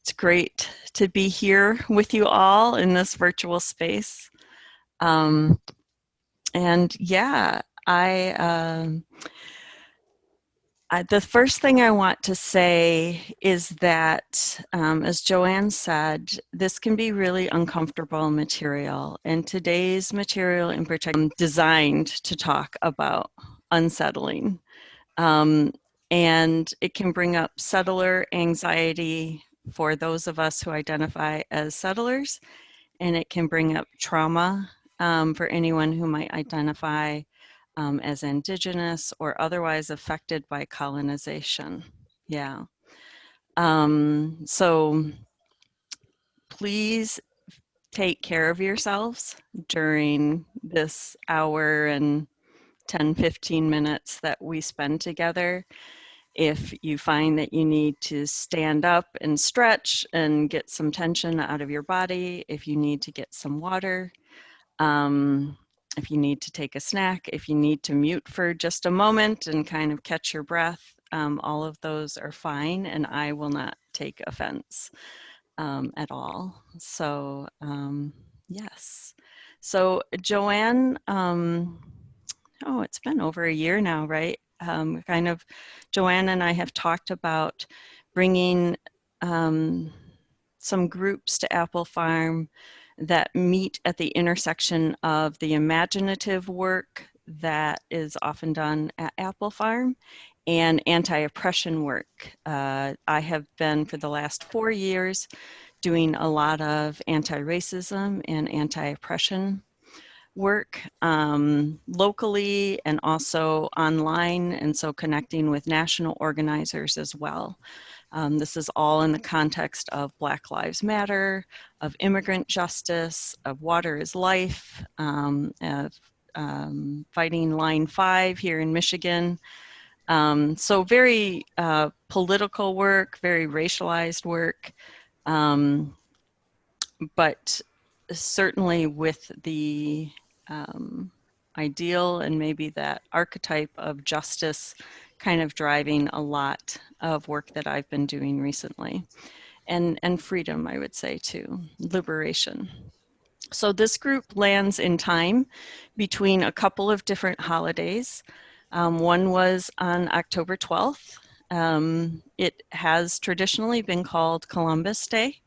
It's great to be here with you all in this virtual space. Um, and yeah, the first thing I want to say is that, as Joanne said, this can be really uncomfortable material. And today's material in particular is designed to talk about unsettling. And it can bring up settler anxiety for those of us who identify as settlers, and it can bring up trauma for anyone who might identify as Indigenous or otherwise affected by colonization. Yeah. So please take care of yourselves during this hour and 10-15 minutes that we spend together. If you find that you need to stand up and stretch and get some tension out of your body, if you need to get some water, if you need to take a snack, if you need to mute for just a moment and kind of catch your breath, all of those are fine, and I will not take offense at all. So yes. So Joanne, oh, it's been over a year now, right? Joanne and I have talked about bringing some groups to Apple Farm that meet at the intersection of the imaginative work that is often done at Apple Farm and anti-oppression work. I have been, for the last 4 years, doing a lot of anti-racism and anti-oppression work locally and also online, and so connecting with national organizers as well. This is all in the context of Black Lives Matter, of immigrant justice, of water is life, of fighting Line 5 here in Michigan. So very political work, very racialized work, but certainly with the ideal and maybe that archetype of justice kind of driving a lot of work that I've been doing recently. And freedom, I would say too, liberation. So this group lands in time between a couple of different holidays. One was on October 12th. It has traditionally been called Columbus Day.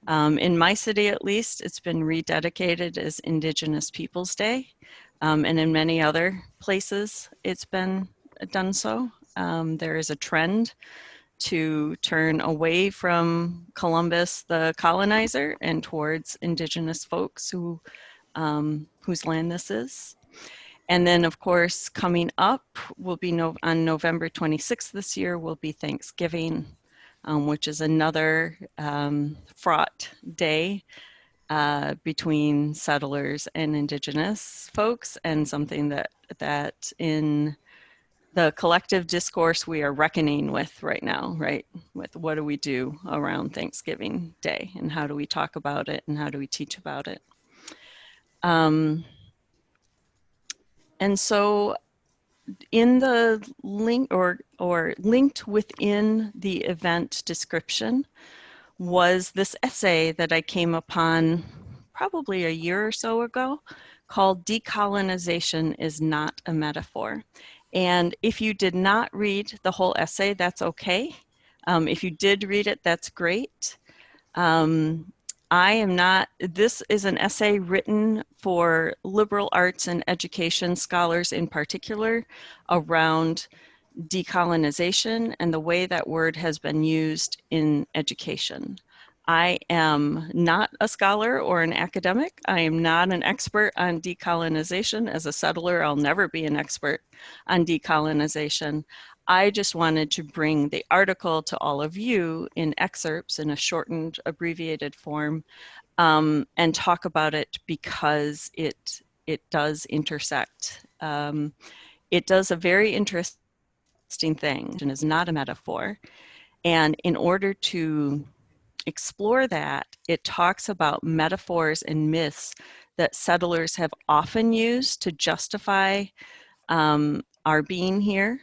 In my city, at least, it's been rededicated as Indigenous Peoples Day. And in many other places, it's been done so. There is a trend to turn away from Columbus, the colonizer, and towards Indigenous folks who, whose land this is. And then, of course, coming up will be on November 26th this year will be Thanksgiving, which is another fraught day between settlers and Indigenous folks, and something that in the collective discourse we are reckoning with right now, right? With what do we do around Thanksgiving Day, and how do we talk about it, and how do we teach about it? And so in the link or linked within the event description was this essay that I came upon probably a year or so ago called Decolonization Is Not a Metaphor. And if you did not read the whole essay, that's okay. If you did read it, that's great. This is an essay written for liberal arts and education scholars in particular around decolonization and the way that word has been used in education. I am not a scholar or an academic. I am not an expert on decolonization. As a settler, I'll never be an expert on decolonization. I just wanted to bring the article to all of you in excerpts in a shortened, abbreviated form, and talk about it because it does intersect. It does a very interesting thing and is not a metaphor. And in order to explore that, it talks about metaphors and myths that settlers have often used to justify our being here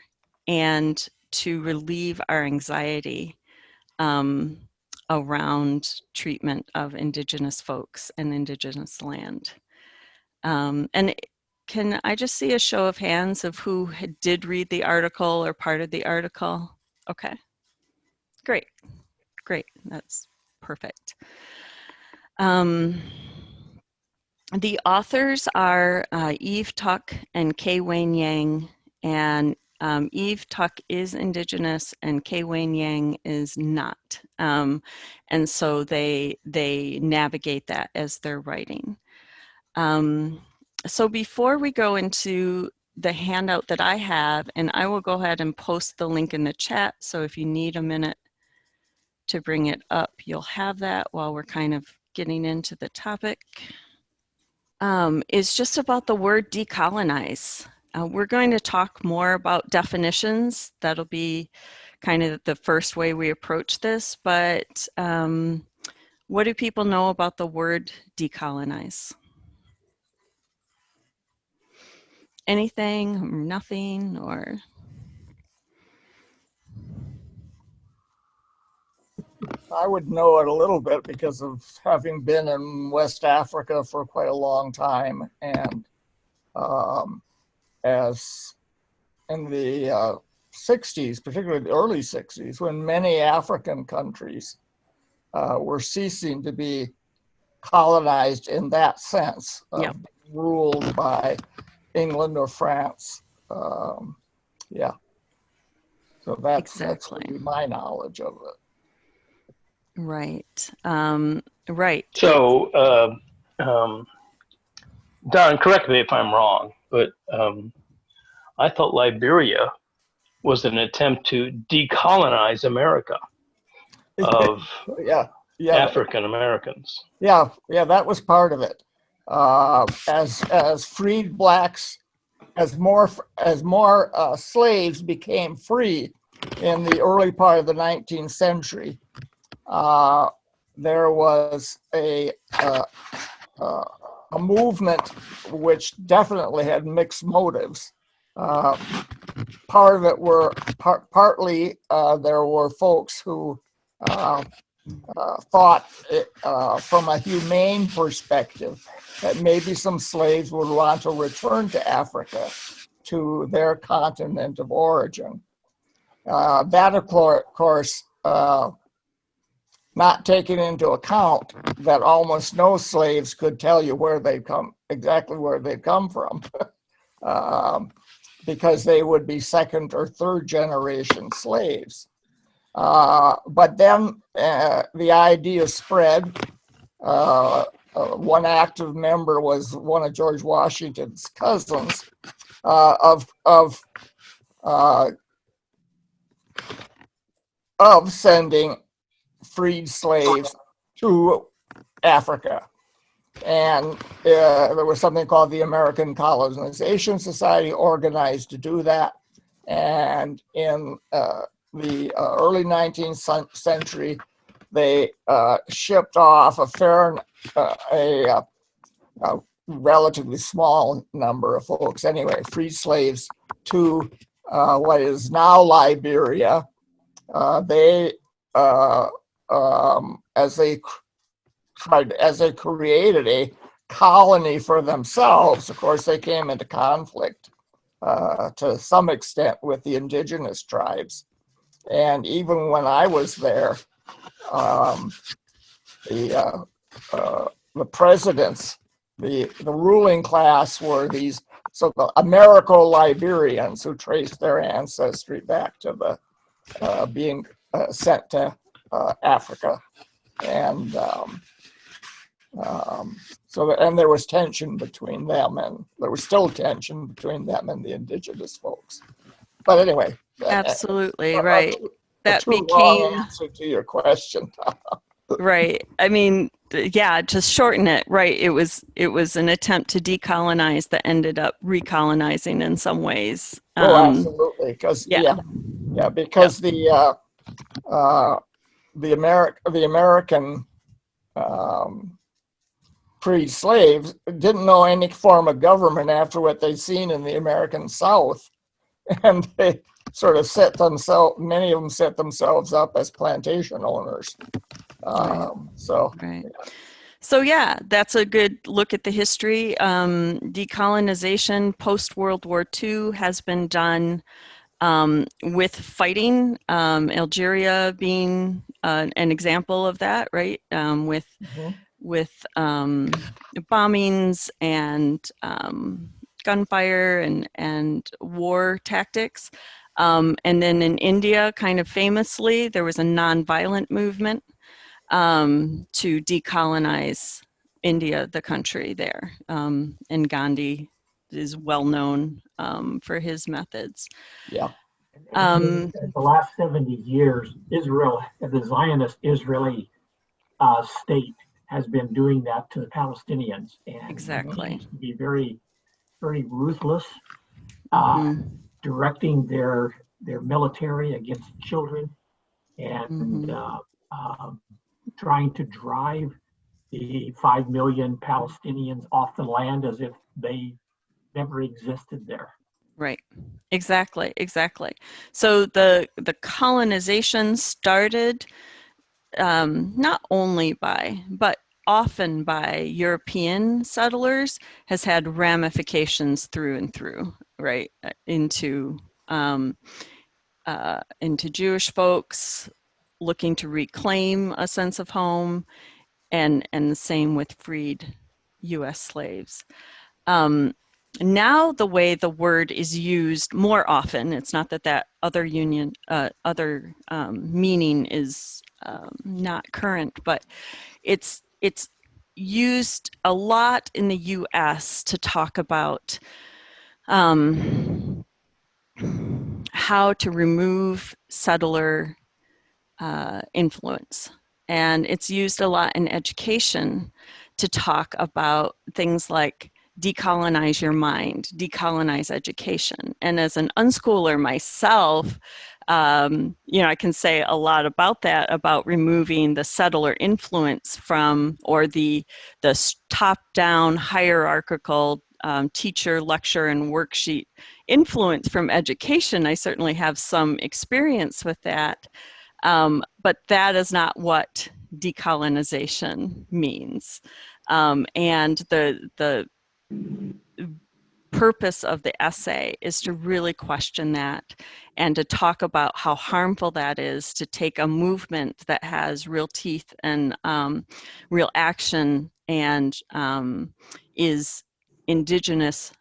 and to relieve our anxiety around treatment of Indigenous folks and Indigenous land. And can I just see a show of hands of who did read the article or part of the article? Okay, great, great, that's perfect. The authors are Eve Tuck and Kay Wayne Yang, and Eve Tuck is Indigenous and Kay Wayne Yang is not. And so they navigate that as they're writing. So before we go into the handout that I have, and I will go ahead and post the link in the chat, so if you need a minute to bring it up, you'll have that while we're kind of getting into the topic. Is just about the word decolonize. We're going to talk more about definitions. That'll be kind of the first way we approach this, but what do people know about the word decolonize? Anything, nothing, or? I would know it a little bit because of having been in West Africa for quite a long time, and as in the 60s, particularly the early 60s, when many African countries were ceasing to be colonized in that sense of Yep. being ruled by England or France. Yeah. So that's really my knowledge of it. Right. Right. So, Don, correct me if I'm wrong, but I thought Liberia was an attempt to decolonize America of African Americans. Yeah, that was part of it. As freed blacks, as more slaves became free in the early part of the 19th century, there was a movement which definitely had mixed motives. Part of it were partly there were folks who thought from a humane perspective that maybe some slaves would want to return to Africa, to their continent of origin. That, of course, not taking into account that almost no slaves could tell you exactly where they'd come from, because they would be second or third generation slaves. But then the idea spread. One active member was one of George Washington's cousins of sending freed slaves to Africa. And there was something called the American Colonization Society organized to do that. And in the early 19th century, they shipped off a relatively small number of folks, anyway, freed slaves to what is now Liberia. As they created a colony for themselves, of course, they came into conflict to some extent with the indigenous tribes. And even when I was there, the presidents, the ruling class were these so-called Americo-Liberians who traced their ancestry back to the being sent to Africa. And and there was tension between them, and there was still tension between them and the indigenous folks. But anyway, absolutely right. That became long answer to your question. Right. I mean, yeah, just shorten it. Right. It was an attempt to decolonize that ended up recolonizing in some ways. Absolutely. Because because the American freed slaves didn't know any form of government after what they'd seen in the American South, and they sort of many of them set themselves up as plantation owners. So, right. So yeah, that's a good look at the history. Decolonization post-World War II has been done with fighting, Algeria being an example of that, right? With bombings and gunfire and war tactics. And then in India, kind of famously, there was a nonviolent movement to decolonize India, the country there. And Gandhi is well known for his methods. yeah. The last 70 years, Israel, the Zionist Israeli state, has been doing that to the Palestinians, and exactly. seems to be very, very ruthless, directing their military against children, and trying to drive the 5 million Palestinians off the land as if they never existed there. Right. Exactly. Exactly. So the colonization started not only by, but often by European settlers, has had ramifications through and through, right, into Jewish folks looking to reclaim a sense of home, and the same with freed U.S. slaves. Now the way the word is used more often, it's not that that other meaning is not current, but it's used a lot in the U.S. to talk about how to remove settler influence. And it's used a lot in education to talk about things like decolonize your mind, decolonize education. And as an unschooler myself, I can say a lot about that, about removing the settler influence from, or the top-down hierarchical teacher, lecture, and worksheet influence from education. I certainly have some experience with that. But that is not what decolonization means. And the purpose of the essay is to really question that and to talk about how harmful that is to take a movement that has real teeth and real action and is Indigenous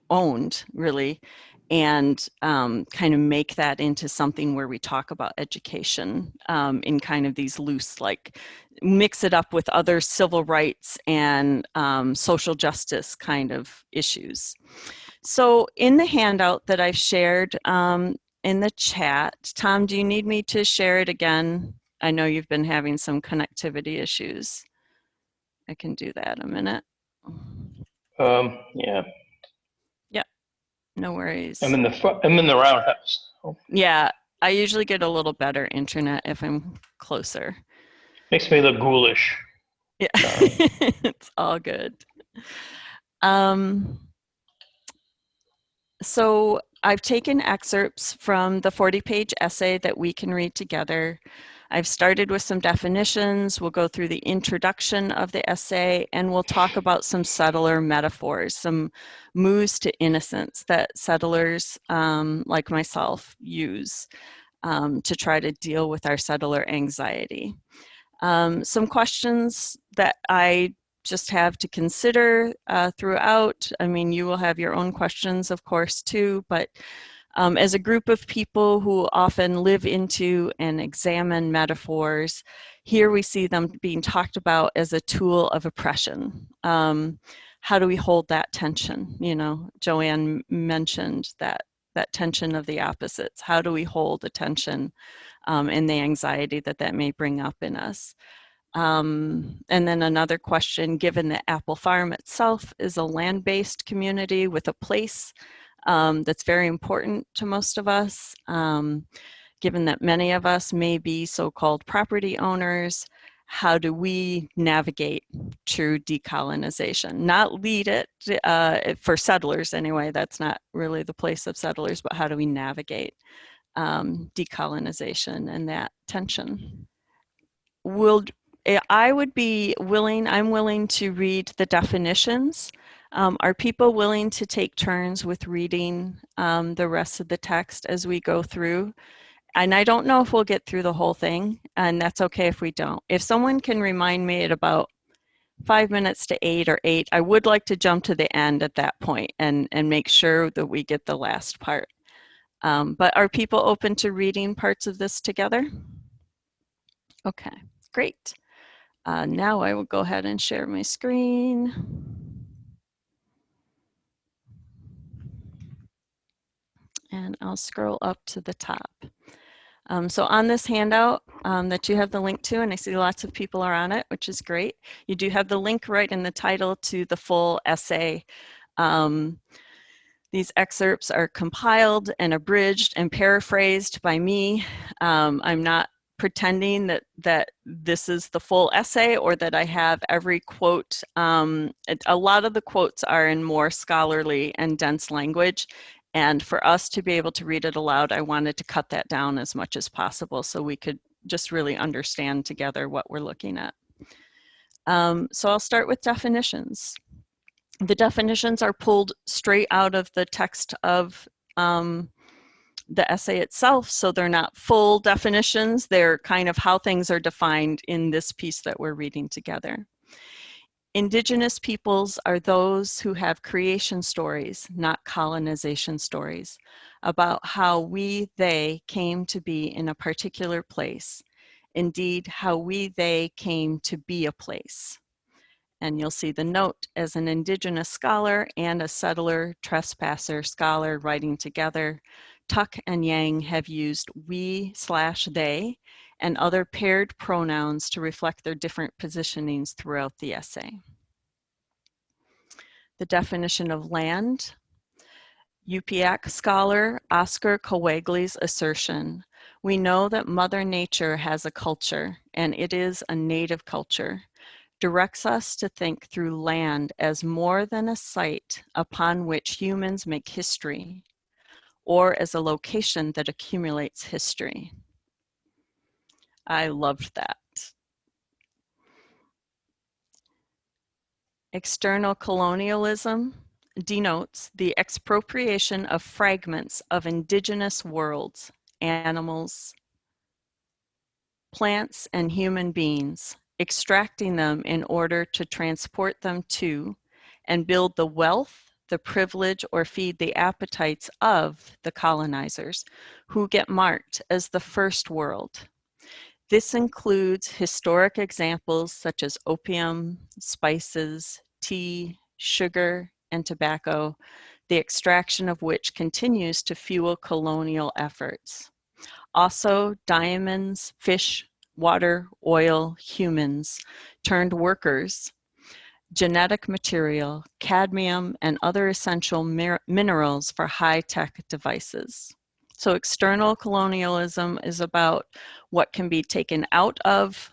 owned, really, and kind of make that into something where we talk about education in kind of these loose, like mix it up with other civil rights and social justice kind of issues. So in the handout that I've shared in the chat, Tom, do you need me to share it again? I know you've been having some connectivity issues. I can do that in a minute. Yeah. No worries. I'm in the roundhouse. Oh. Yeah, I usually get a little better internet if I'm closer. Makes me look ghoulish. Yeah, it's all good. So I've taken excerpts from the 40-page essay that we can read together. I've started with some definitions. We'll go through the introduction of the essay, and we'll talk about some settler metaphors, some moves to innocence that settlers like myself use to try to deal with our settler anxiety. Some questions that I just have to consider throughout. I mean, you will have your own questions, of course, too, but as a group of people who often live into and examine metaphors, here we see them being talked about as a tool of oppression. How do we hold that tension? You know, Joanne mentioned that tension of the opposites. How do we hold the tension and the anxiety that may bring up in us? And then another question, given that Apple Farm itself is a land-based community with a place that's very important to most of us, given that many of us may be so-called property owners, how do we navigate true decolonization? Not lead it, for settlers anyway, that's not really the place of settlers, but how do we navigate decolonization and that tension? I would be willing, I'm willing to read the definitions. Are people willing to take turns with reading the rest of the text as we go through? And I don't know if we'll get through the whole thing, and that's okay if we don't. If someone can remind me at about 5 minutes to 8 or 8, I would like to jump to the end at that point and make sure that we get the last part. But are people open to reading parts of this together? Okay, great. Now I will go ahead and share my screen. And I'll scroll up to the top. So on this handout that you have the link to, and I see lots of people are on it, which is great. You do have the link right in the title to the full essay. These excerpts are compiled and abridged and paraphrased by me. I'm not pretending that this is the full essay or that I have every quote. A lot of the quotes are in more scholarly and dense language. And for us to be able to read it aloud, I wanted to cut that down as much as possible so we could just really understand together what we're looking at. So I'll start with definitions. The definitions are pulled straight out of the text of the essay itself, so they're not full definitions. They're kind of how things are defined in this piece that we're reading together. Indigenous peoples are those who have creation stories, not colonization stories, about how they came to be in a particular place. Indeed, how they came to be a place. And you'll see the note as an Indigenous scholar and a settler trespasser scholar writing together. Tuck and Yang have used we/they and other paired pronouns to reflect their different positionings throughout the essay. The definition of land. UPIAC scholar Oscar Coagley's assertion, we know that Mother Nature has a culture, and it is a native culture, directs us to think through land as more than a site upon which humans make history, or as a location that accumulates history. I loved that. External colonialism denotes the expropriation of fragments of indigenous worlds, animals, plants, and human beings, extracting them in order to transport them to and build the wealth, the privilege, or feed the appetites of the colonizers, who get marked as the first world. This includes historic examples such as opium, spices, tea, sugar, and tobacco, the extraction of which continues to fuel colonial efforts. Also, diamonds, fish, water, oil, humans turned workers, genetic material, cadmium, and other essential minerals for high-tech devices. So external colonialism is about what can be taken out of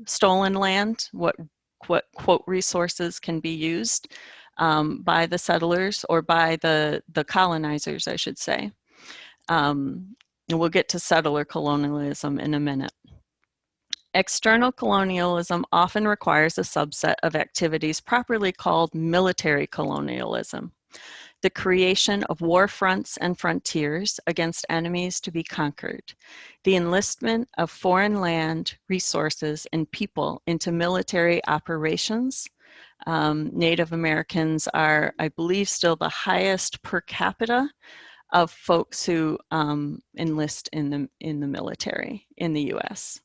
stolen land, what quote resources can be used by the settlers or by the colonizers, I should say. And we'll get to settler colonialism in a minute. External colonialism often requires a subset of activities properly called military colonialism, the creation of war fronts and frontiers against enemies to be conquered, the enlistment of foreign land, resources, and people into military operations. Native Americans are, I believe, still the highest per capita of folks who enlist in the military in the US.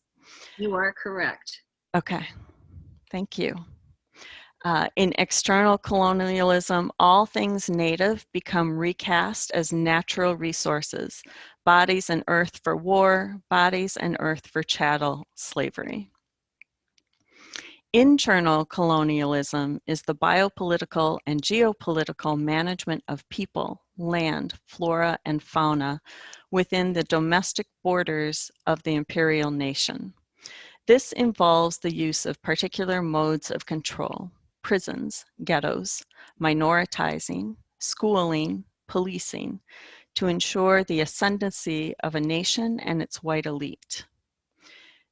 You are correct. Okay, thank you. In external colonialism, all things native become recast as natural resources, bodies and earth for war, bodies and earth for chattel slavery. Internal colonialism is the biopolitical and geopolitical management of people, land, flora, and fauna within the domestic borders of the imperial nation. This involves the use of particular modes of control, prisons, ghettos, minoritizing, schooling, policing, to ensure the ascendancy of a nation and its white elite.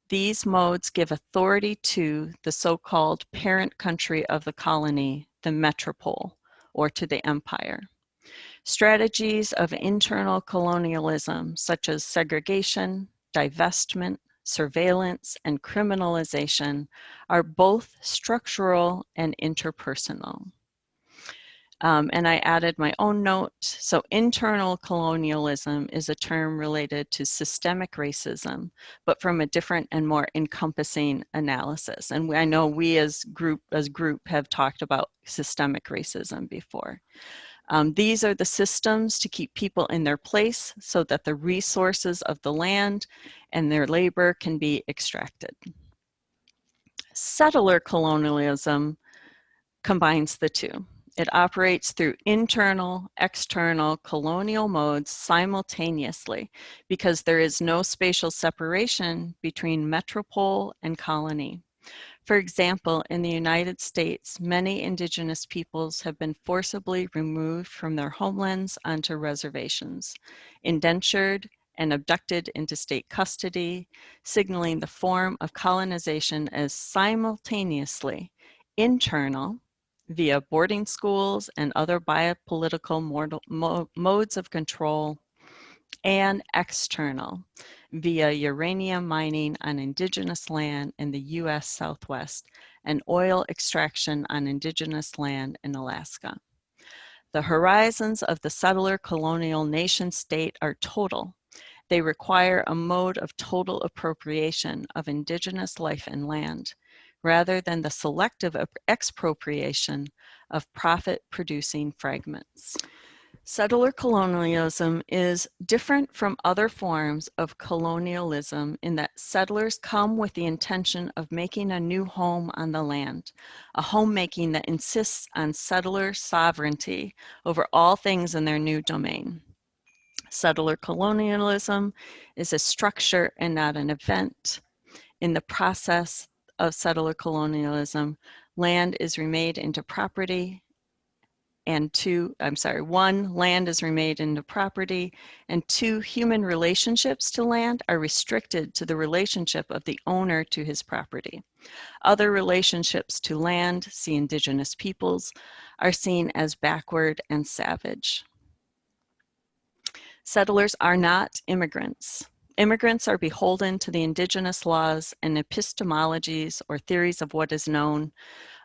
These modes give authority to the so-called parent country of the colony, the metropole, or to the empire. Strategies of internal colonialism, such as segregation, divestment, surveillance, and criminalization, are both structural and interpersonal. And I added my own note. So internal colonialism is a term related to systemic racism, but from a different and more encompassing analysis. And I know we as group have talked about systemic racism before. These are the systems to keep people in their place so that the resources of the land and their labor can be extracted. Settler colonialism combines the two. It operates through internal, external colonial modes simultaneously because there is no spatial separation between metropole and colony. For example, in the United States, many indigenous peoples have been forcibly removed from their homelands onto reservations, indentured and abducted into state custody, signaling the form of colonization as simultaneously internal, via boarding schools and other biopolitical modes of control, and external, via uranium mining on indigenous land in the U.S. Southwest and oil extraction on indigenous land in Alaska. The horizons of the settler colonial nation state are total. They require a mode of total appropriation of indigenous life and land, rather than the selective expropriation of profit-producing fragments. Settler colonialism is different from other forms of colonialism in that settlers come with the intention of making a new home on the land, a homemaking that insists on settler sovereignty over all things in their new domain. Settler colonialism is a structure and not an event. In the process of settler colonialism, land is remade into property, and one, land is remade into property, and two, human relationships to land are restricted to the relationship of the owner to his property. Other relationships to land, see indigenous peoples, are seen as backward and savage. Settlers are not immigrants. Immigrants are beholden to the indigenous laws and epistemologies or theories of what is known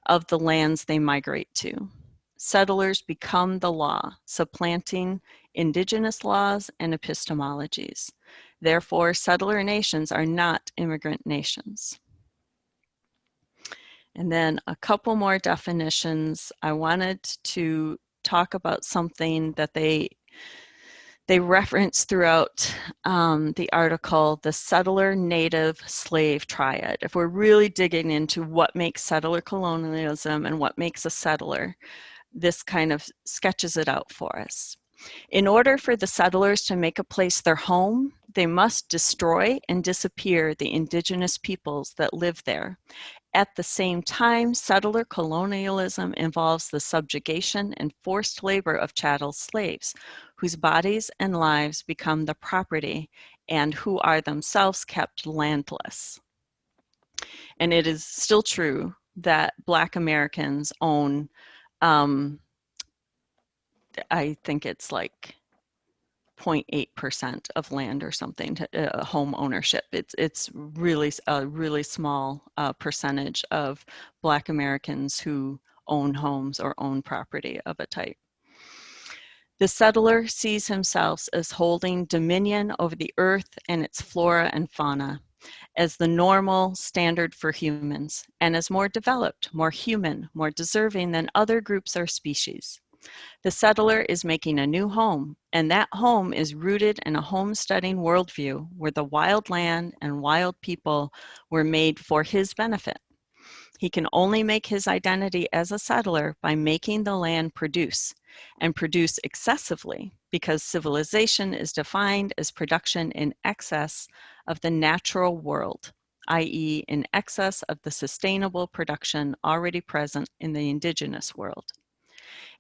of the lands they migrate to. Settlers become the law, supplanting indigenous laws and epistemologies. Therefore, settler nations are not immigrant nations. And then a couple more definitions. I wanted to talk about something that they reference throughout the article, the settler native slave triad. If we're really digging into what makes settler colonialism and what makes a settler, this kind of sketches it out for us. In order for the settlers to make a place their home, they must destroy and disappear the indigenous peoples that live there. At the same time, settler colonialism involves the subjugation and forced labor of chattel slaves, whose bodies and lives become the property and who are themselves kept landless. And it is still true that Black Americans own, I think it's like 0.8% of land or something, to home ownership. It's really a really small percentage of Black Americans who own homes or own property of a type. The settler sees himself as holding dominion over the earth and its flora and fauna as the normal standard for humans, and as more developed, more human, more deserving than other groups or species. The settler is making a new home, and that home is rooted in a homesteading worldview where the wild land and wild people were made for his benefit. He can only make his identity as a settler by making the land produce, and produce excessively, because civilization is defined as production in excess of the natural world, i.e., in excess of the sustainable production already present in the indigenous world.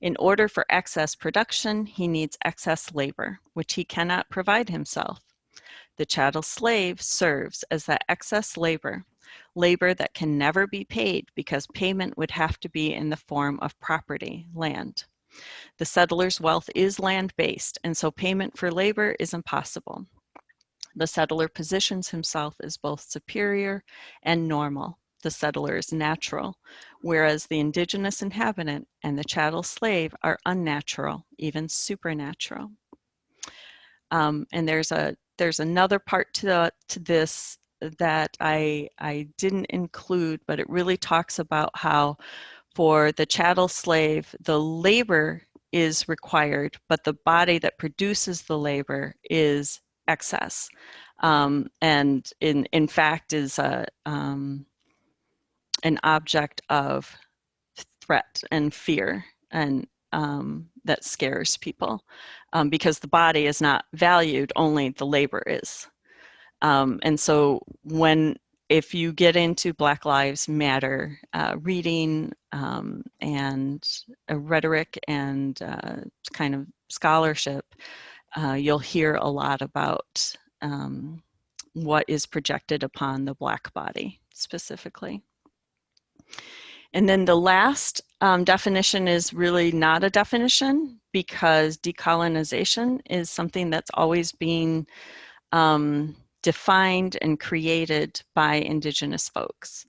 In order for excess production, he needs excess labor, which he cannot provide himself. The chattel slave serves as that excess labor, labor that can never be paid because payment would have to be in the form of property, land. The settler's wealth is land-based, and so payment for labor is impossible. The settler positions himself as both superior and normal. The settler is natural, whereas the indigenous inhabitant and the chattel slave are unnatural, even supernatural. And there's another part to this that I didn't include, but it really talks about how for the chattel slave, the labor is required, but the body that produces the labor is excess. And in fact is an object of threat and fear, and that scares people because the body is not valued, only the labor is. And so if you get into Black Lives Matter reading and rhetoric and kind of scholarship, you'll hear a lot about what is projected upon the Black body specifically. And then the last definition is really not a definition, because decolonization is something that's always being defined and created by Indigenous folks.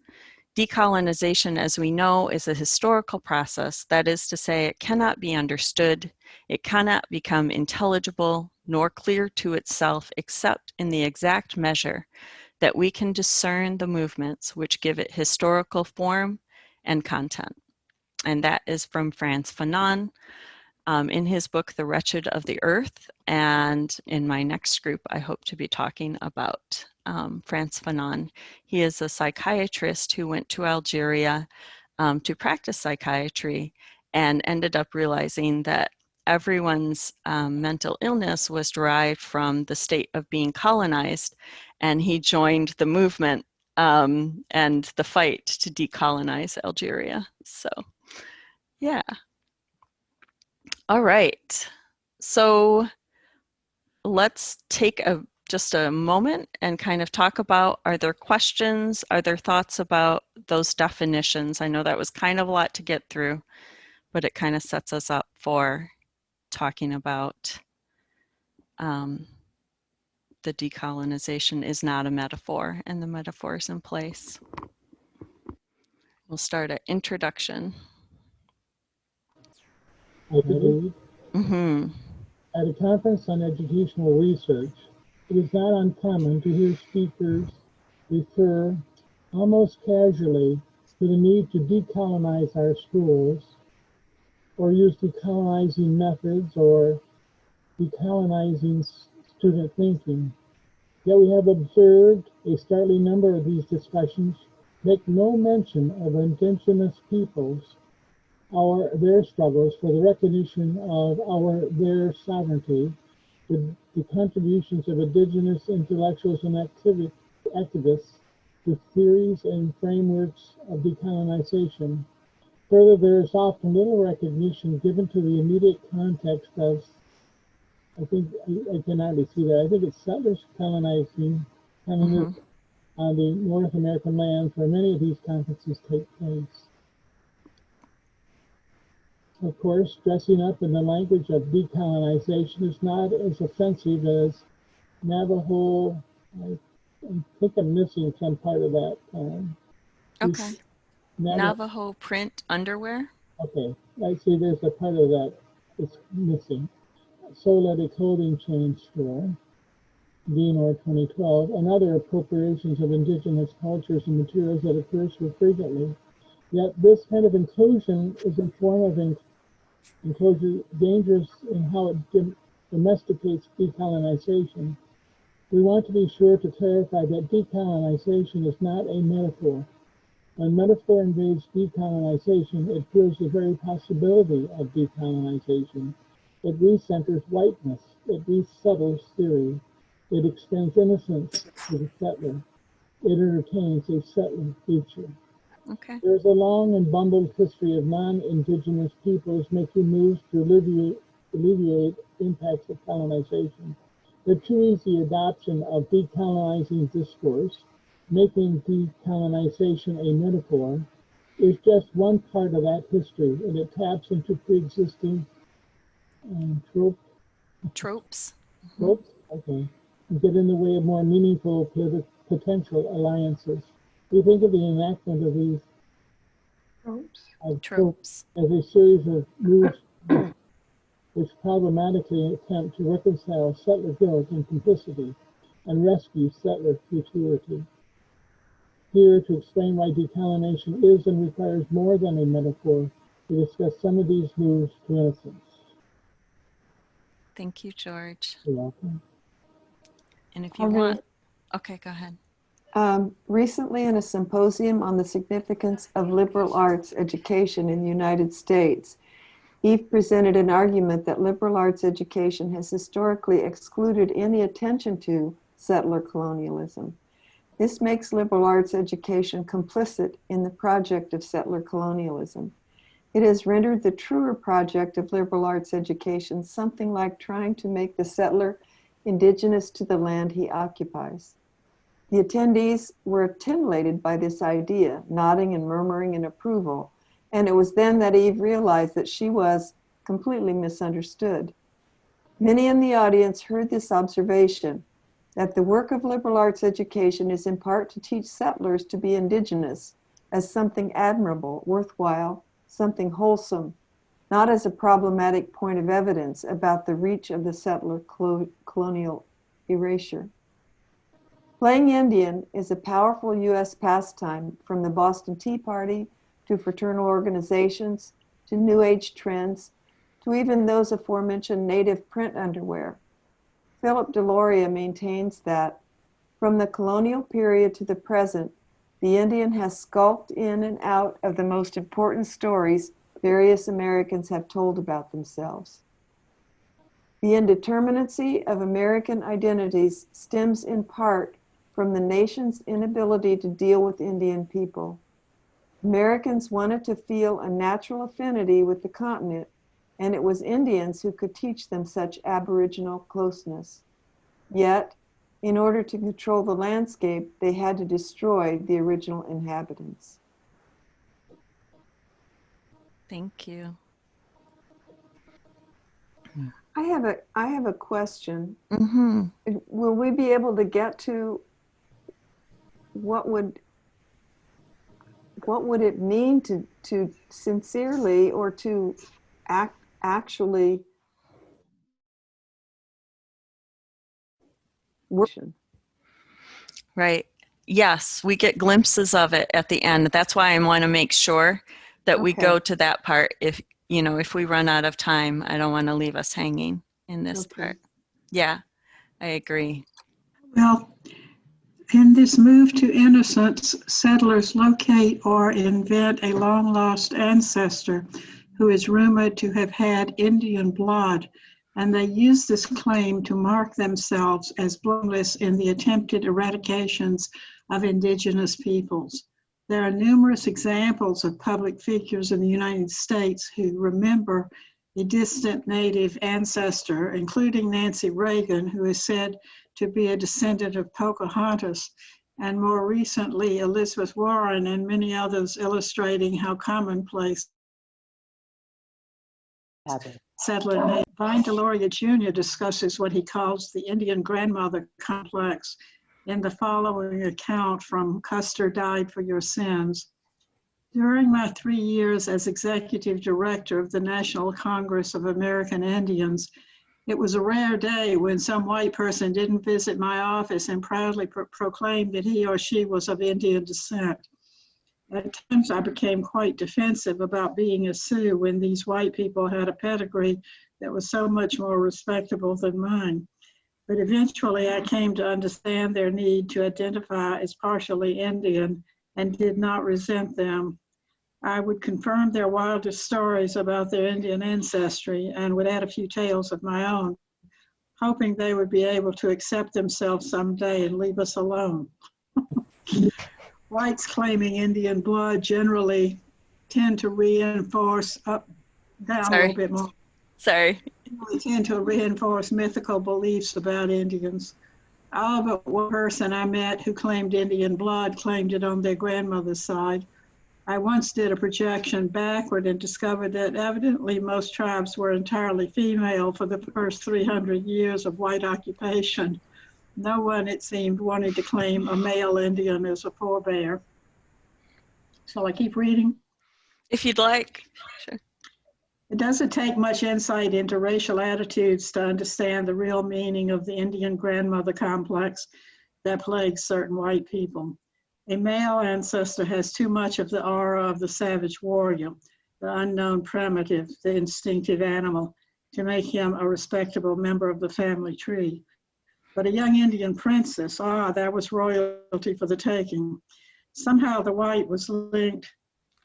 Decolonization, as we know, is a historical process. That is to say, it cannot be understood, it cannot become intelligible nor clear to itself except in the exact measure that we can discern the movements which give it historical form and content. And that is from Frantz Fanon in his book, The Wretched of the Earth. And in my next group, I hope to be talking about Frantz Fanon. He is a psychiatrist who went to Algeria to practice psychiatry and ended up realizing that everyone's mental illness was derived from the state of being colonized. And he joined the movement and the fight to decolonize Algeria. So, yeah. All right. So let's take just a moment and kind of talk about, are there questions? Are there thoughts about those definitions? I know that was kind of a lot to get through, but it kind of sets us up for talking about the decolonization is not a metaphor, and the metaphor is in place. We'll start at introduction. I believe, At a conference on educational research, it is not uncommon to hear speakers refer almost casually to the need to decolonize our schools, or use decolonizing methods or decolonizing student thinking. Yet we have observed a startling number of these discussions make no mention of indigenous peoples, their struggles for the recognition of their sovereignty, the contributions of indigenous intellectuals and activists to theories and frameworks of decolonization. Further, there is often little recognition given to the immediate context of, I think, I can hardly see that, I think it's settlers colonizing on the North American lands where many of these conferences take place. Of course, dressing up in the language of decolonization is not as offensive as Navajo. I think I'm missing some part of that. Okay. Navajo print underwear? Okay, I see there's a part of that that's missing. Sold at a clothing chain store, Deanor 2012, and other appropriations of indigenous cultures and materials that occur so frequently. Yet this kind of inclusion is a form of inclusion dangerous in how it domesticates decolonization. We want to be sure to clarify that decolonization is not a metaphor. When metaphor invades decolonization, it kills the very possibility of decolonization. It recenters whiteness. It resettles theory. It extends innocence to the settler. It entertains a settler future. Okay. There is a long and bumbled history of non-indigenous peoples making moves to alleviate impacts of colonization. the too easy adoption of decolonizing discourse, making decolonization a metaphor, is just one part of that history, and it taps into pre-existing tropes. Tropes? Okay. And get in the way of more meaningful potential alliances. We think of the enactment of these tropes as a series of moves which problematically attempt to reconcile settler guilt and complicity and rescue settler futurity. Here, to explain why decolonization is and requires more than a metaphor, we discuss some of these moves to innocence. Thank you, George. You're welcome. And if you want, okay, go ahead. Recently, in a symposium on the significance of liberal arts education in the United States, Eve presented an argument that liberal arts education has historically excluded any attention to settler colonialism. This makes liberal arts education complicit in the project of settler colonialism. It has rendered the truer project of liberal arts education something like trying to make the settler indigenous to the land he occupies. The attendees were titillated by this idea, nodding and murmuring in approval, and it was then that Eve realized that she was completely misunderstood. Many in the audience heard this observation, that the work of liberal arts education is in part to teach settlers to be indigenous as something admirable, worthwhile, something wholesome, not as a problematic point of evidence about the reach of the settler colonial erasure. Playing Indian is a powerful U.S. pastime, from the Boston Tea Party to fraternal organizations to New Age trends to even those aforementioned native print underwear. Philip Deloria maintains that from the colonial period to the present, the Indian has skulked in and out of the most important stories various Americans have told about themselves. The indeterminacy of American identities stems in part from the nation's inability to deal with Indian people. Americans wanted to feel a natural affinity with the continent, and it was Indians who could teach them such aboriginal closeness. Yet, in order to control the landscape, they had to destroy the original inhabitants. Thank you. I have a question. Mm-hmm. Will we be able to get to what would it mean to sincerely or to actually work? Right. Yes, we get glimpses of it at the end. That's why I want to make sure that we go to that part. If we run out of time, I don't want to leave us hanging in this part. Yeah, I agree. Well, in this move to innocence, settlers locate or invent a long-lost ancestor who is rumored to have had Indian blood, and they use this claim to mark themselves as blameless in the attempted eradications of indigenous peoples. There are numerous examples of public figures in the United States who remember a distant native ancestor, including Nancy Reagan, who is said to be a descendant of Pocahontas, and more recently Elizabeth Warren and many others, illustrating how commonplace settler name. Vine Deloria Jr. discusses what he calls the Indian grandmother complex in the following account from Custer Died for Your Sins. During my 3 years as executive director of the National Congress of American Indians, it was a rare day when some white person didn't visit my office and proudly proclaimed that he or she was of Indian descent. At times I became quite defensive about being a Sioux when these white people had a pedigree that was so much more respectable than mine. But eventually I came to understand their need to identify as partially Indian and did not resent them. I would confirm their wildest stories about their Indian ancestry and would add a few tales of my own, hoping they would be able to accept themselves someday and leave us alone. Whites claiming Indian blood generally tend to reinforce down a little bit more. Sorry. They tend to reinforce mythical beliefs about Indians. All but one person I met who claimed Indian blood claimed it on their grandmother's side. I once did a projection backward and discovered that evidently most tribes were entirely female for the first 300 years of white occupation. No one, it seemed, wanted to claim a male Indian as a forebear. Shall I keep reading? If you'd like. Sure. It doesn't take much insight into racial attitudes to understand the real meaning of the Indian grandmother complex that plagues certain white people. A male ancestor has too much of the aura of the savage warrior, the unknown primitive, the instinctive animal, to make him a respectable member of the family tree. But a young Indian princess, that was royalty for the taking. Somehow the white was linked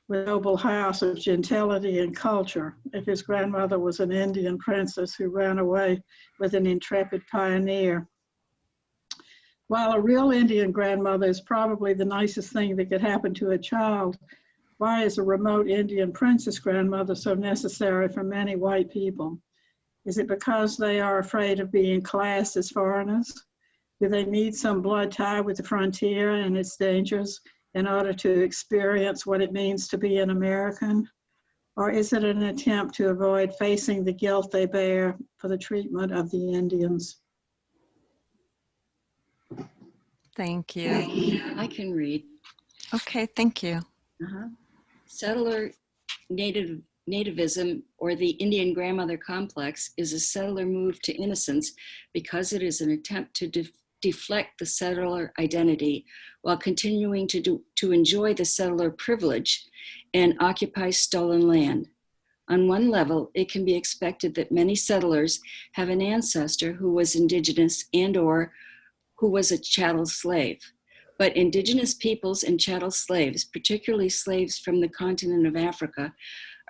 with a noble house of gentility and culture, if his grandmother was an Indian princess who ran away with an intrepid pioneer. While a real Indian grandmother is probably the nicest thing that could happen to a child, why is a remote Indian princess grandmother so necessary for many white people? Is it because they are afraid of being classed as foreigners? Do they need some blood tie with the frontier and its dangers in order to experience what it means to be an American? Or is it an attempt to avoid facing the guilt they bear for the treatment of the Indians? Thank you. I can read. Okay, thank you. Settler nativism, or the Indian grandmother complex, is a settler move to innocence because it is an attempt to deflect the settler identity while continuing to enjoy the settler privilege and occupy stolen land. On one level, it can be expected that many settlers have an ancestor who was indigenous and/or who was a chattel slave. But indigenous peoples and chattel slaves, particularly slaves from the continent of Africa,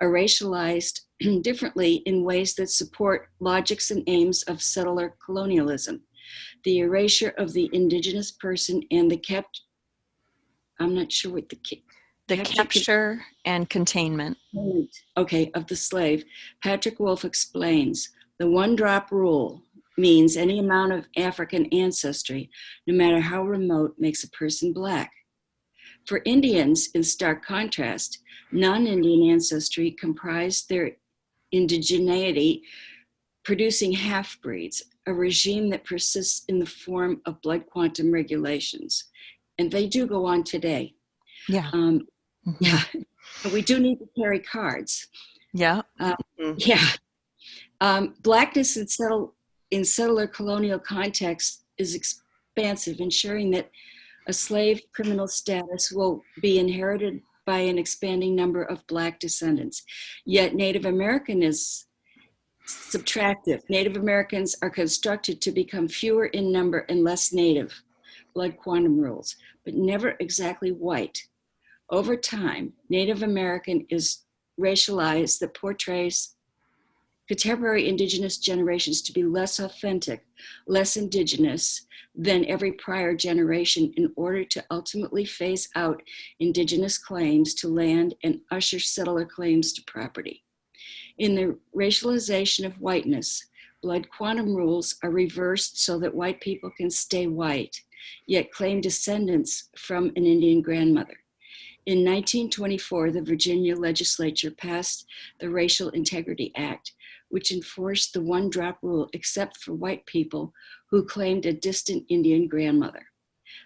are racialized differently in ways that support logics and aims of settler colonialism. The erasure of the indigenous person and the capture and containment. Okay, of the slave. Patrick Wolf explains, the one-drop rule means any amount of African ancestry, no matter how remote, makes a person Black. For Indians, in stark contrast, non-Indian ancestry comprised their indigeneity, producing half-breeds, a regime that persists in the form of blood quantum regulations. And they do go on today. Yeah. Yeah, but we do need to carry cards. Yeah. Blackness in settler colonial context is expansive, ensuring that a slave criminal status will be inherited by an expanding number of Black descendants. Yet Native American is subtractive. Native Americans are constructed to become fewer in number and less native, blood quantum rules, but never exactly white. Over time, Native American is racialized that portrays contemporary indigenous generations to be less authentic, less indigenous than every prior generation in order to ultimately phase out indigenous claims to land and usher settler claims to property. In the racialization of whiteness, blood quantum rules are reversed so that white people can stay white, yet claim descendants from an Indian grandmother. In 1924, the Virginia legislature passed the Racial Integrity Act, which enforced the one-drop rule except for white people who claimed a distant Indian grandmother.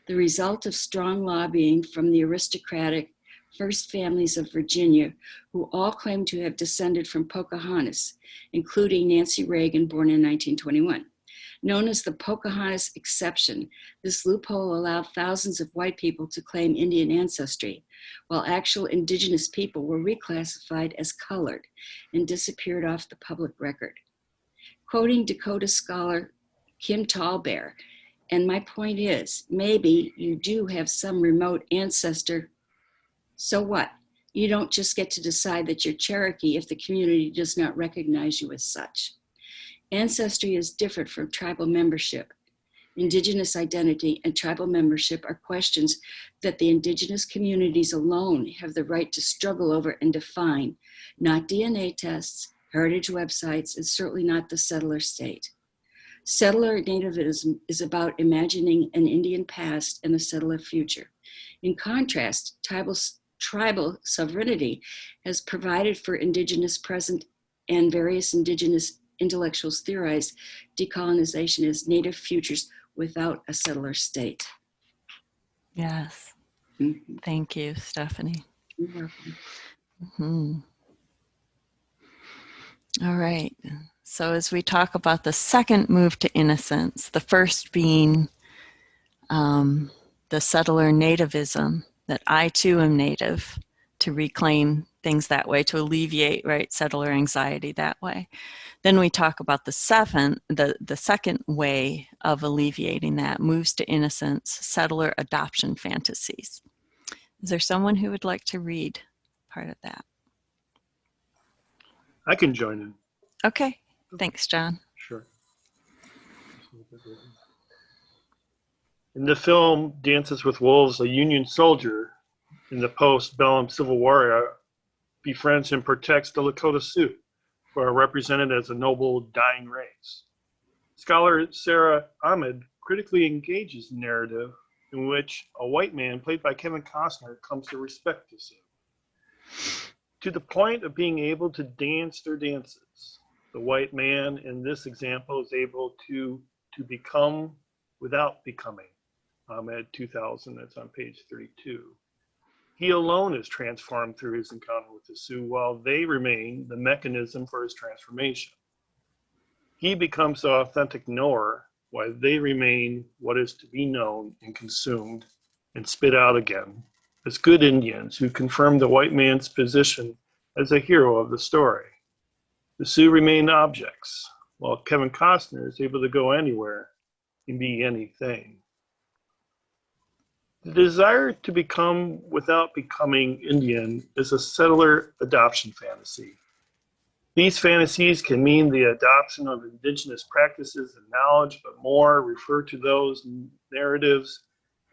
The result of strong lobbying from the aristocratic first families of Virginia, who all claimed to have descended from Pocahontas, including Nancy Reagan, born in 1921. Known as the Pocahontas exception, this loophole allowed thousands of white people to claim Indian ancestry, while actual indigenous people were reclassified as colored and disappeared off the public record. Quoting Dakota scholar Kim Tallbear, and my point is, maybe you do have some remote ancestor. So what? You don't just get to decide that you're Cherokee if the community does not recognize you as such. Ancestry is different from tribal membership. Indigenous identity and tribal membership are questions that the indigenous communities alone have the right to struggle over and define, not DNA tests, heritage websites, and certainly not the settler state. Settler nativism is about imagining an Indian past and a settler future. In contrast, tribal sovereignty has provided for indigenous present, and various indigenous intellectuals theorize decolonization as native futures without a settler state. Yes. Mm-hmm. Thank you, Stephanie. You're welcome. Mm-hmm. All right. So as we talk about the second move to innocence, the first being the settler nativism, that I too am native, to reclaim things that way, to alleviate, right, settler anxiety that way. Then we talk about the second way of alleviating that, moves to innocence, settler adoption fantasies. Is there someone who would like to read part of that? I can join in. Okay, thanks, John. Sure. In the film Dances with Wolves, a Union soldier in the post-bellum Civil War era befriends and protects the Lakota Sioux, who are represented as a noble dying race. Scholar Sarah Ahmed critically engages the narrative in which a white man, played by Kevin Costner, comes to respect the Sioux, to the point of being able to dance their dances. The white man in this example is able to become without becoming. Ahmed 2000, that's on page 32. He alone is transformed through his encounter with the Sioux, while they remain the mechanism for his transformation. He becomes the authentic knower, while they remain what is to be known and consumed and spit out again as good Indians who confirm the white man's position as a hero of the story. The Sioux remain objects, while Kevin Costner is able to go anywhere and be anything. The desire to become without becoming Indian is a settler adoption fantasy. These fantasies can mean the adoption of indigenous practices and knowledge, but more refer to those narratives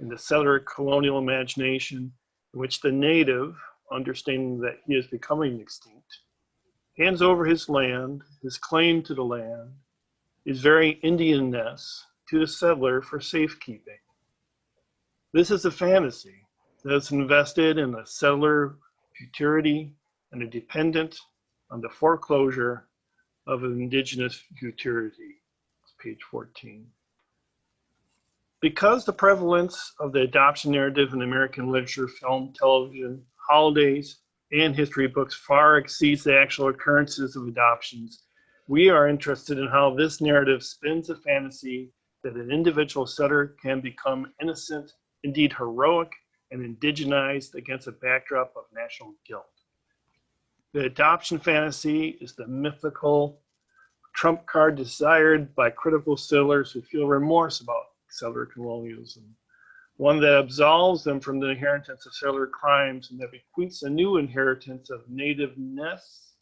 in the settler colonial imagination in which the native, understanding that he is becoming extinct, hands over his land, his claim to the land, his very Indianness to the settler for safekeeping. This is a fantasy that is invested in a settler futurity and a dependent on the foreclosure of an indigenous futurity. It's page 14. Because the prevalence of the adoption narrative in American literature, film, television, holidays, and history books far exceeds the actual occurrences of adoptions, we are interested in how this narrative spins a fantasy that an individual settler can become innocent, indeed heroic, and indigenized against a backdrop of national guilt. The adoption fantasy is the mythical trump card desired by critical settlers who feel remorse about settler colonialism, one that absolves them from the inheritance of settler crimes and that bequeaths a new inheritance of nativeness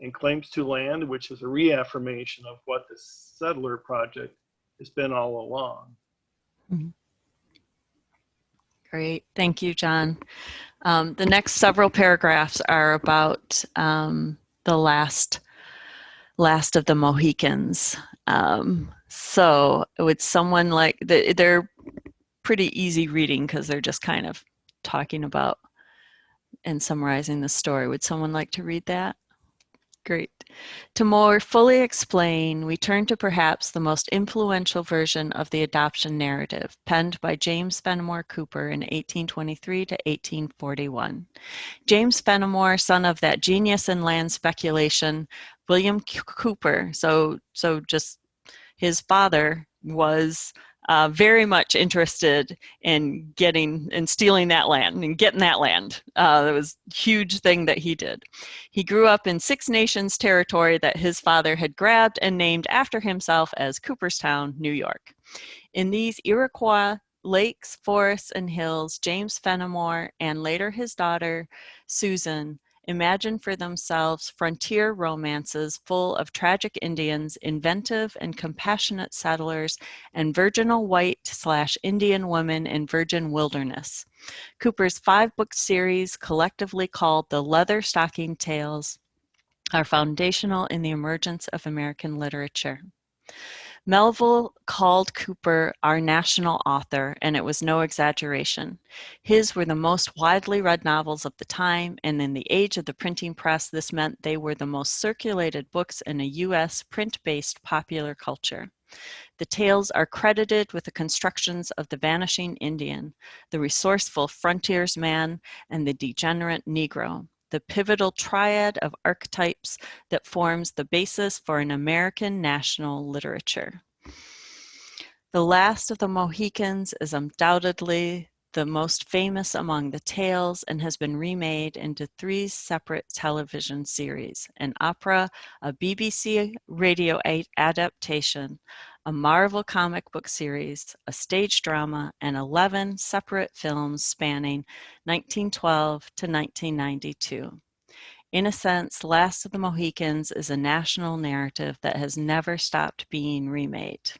and claims to land, which is a reaffirmation of what the settler project has been all along. Mm-hmm. Great, thank you, John. The next several paragraphs are about the last of the Mohicans. So would someone like, they're pretty easy reading because they're just kind of talking about and summarizing the story. Would someone like to read that? Great. To more fully explain, we turn to perhaps the most influential version of the adoption narrative, penned by James Fenimore Cooper in 1823 to 1841. James Fenimore, son of that genius in land speculation, William Cooper, so just his father was very much interested in getting and stealing that land and getting that land. It was a huge thing that he did. He grew up in Six Nations territory that his father had grabbed and named after himself as Cooperstown, New York. In these Iroquois lakes, forests, and hills, James Fenimore and later his daughter, Susan, imagined for themselves frontier romances full of tragic Indians, inventive and compassionate settlers, and virginal white/Indian women in virgin wilderness. Cooper's 5-book series, collectively called the Leather Stocking Tales, are foundational in the emergence of American literature. Melville called Cooper our national author, and it was no exaggeration. His were the most widely read novels of the time, and in the age of the printing press, this meant they were the most circulated books in a U.S. print-based popular culture. The tales are credited with the constructions of the vanishing Indian, the resourceful frontiersman, and the degenerate Negro, the pivotal triad of archetypes that forms the basis for an American national literature. The Last of the Mohicans is undoubtedly the most famous among the tales and has been remade into 3 separate television series: an opera, a BBC radio adaptation, a Marvel comic book series, a stage drama, and 11 separate films spanning 1912 to 1992. In a sense, Last of the Mohicans is a national narrative that has never stopped being remade.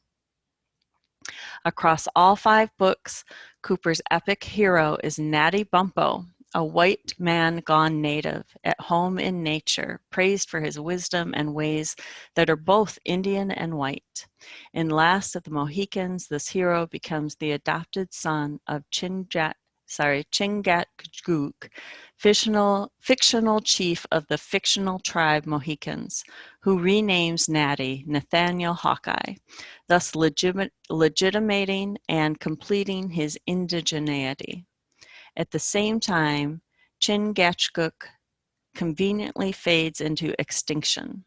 Across all 5 books, Cooper's epic hero is Natty Bumppo, a white man gone native, at home in nature, praised for his wisdom and ways that are both Indian and white. In Last of the Mohicans, this hero becomes the adopted son of Chingachgook, fictional chief of the fictional tribe Mohicans, who renames Natty Nathaniel Hawkeye, thus legitimating and completing his indigeneity. At the same time, Chingachgook conveniently fades into extinction.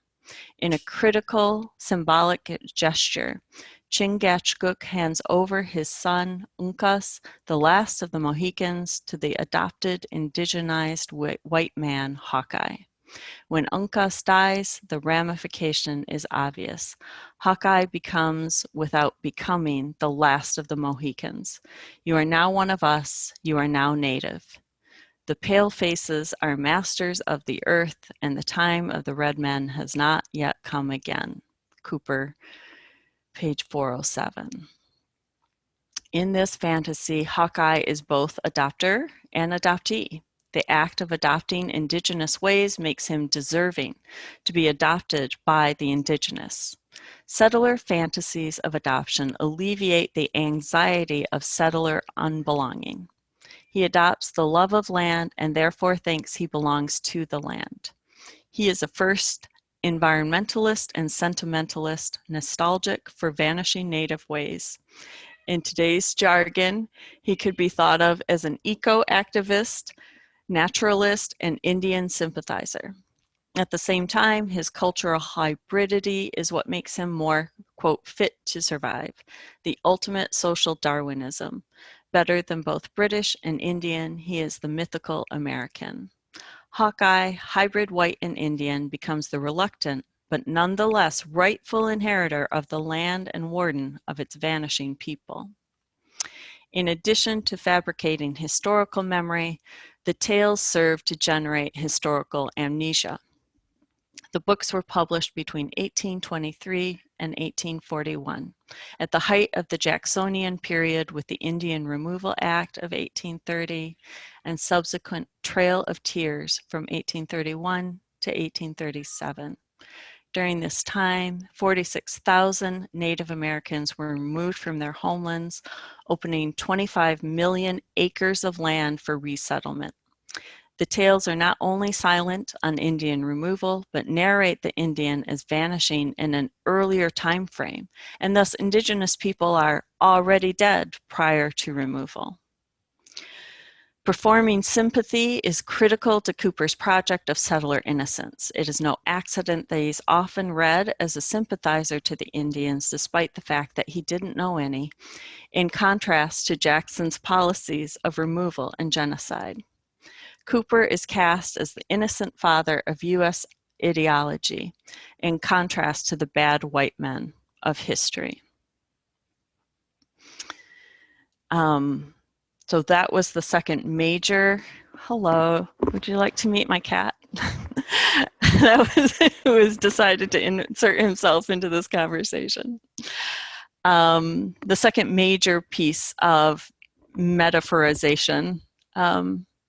In a critical, symbolic gesture, Chingachgook hands over his son, Uncas, the last of the Mohicans, to the adopted indigenized white man, Hawkeye. When Uncas dies, the ramification is obvious. Hawkeye becomes, without becoming, the last of the Mohicans. You are now one of us, you are now native. The pale faces are masters of the earth, and the time of the red men has not yet come again. Cooper, page 407. In this fantasy, Hawkeye is both adopter and adoptee. The act of adopting indigenous ways makes him deserving to be adopted by the indigenous. Settler fantasies of adoption alleviate the anxiety of settler unbelonging. He adopts the love of land and therefore thinks he belongs to the land. He is a first environmentalist and sentimentalist, nostalgic for vanishing native ways. In today's jargon, he could be thought of as an eco-activist, naturalist, and Indian sympathizer. At the same time, his cultural hybridity is what makes him more, quote, fit to survive, the ultimate social Darwinism. Better than both British and Indian, he is the mythical American. Hawkeye, hybrid white and Indian, becomes the reluctant, but nonetheless rightful inheritor of the land and warden of its vanishing people. In addition to fabricating historical memory, the tales serve to generate historical amnesia. The books were published between 1823 and 1841. At the height of the Jacksonian period with the Indian Removal Act of 1830 and subsequent Trail of Tears from 1831 to 1837. During this time, 46,000 Native Americans were removed from their homelands, opening 25 million acres of land for resettlement. The tales are not only silent on Indian removal, but narrate the Indian as vanishing in an earlier time frame, and thus indigenous people are already dead prior to removal. Performing sympathy is critical to Cooper's project of settler innocence. It is no accident that he's often read as a sympathizer to the Indians, despite the fact that he didn't know any, in contrast to Jackson's policies of removal and genocide. Cooper is cast as the innocent father of U.S. ideology, in contrast to the bad white men of history. So that was the second major. Hello, would you like to meet my cat? That was who has decided to insert himself into this conversation. The second major piece of metaphorization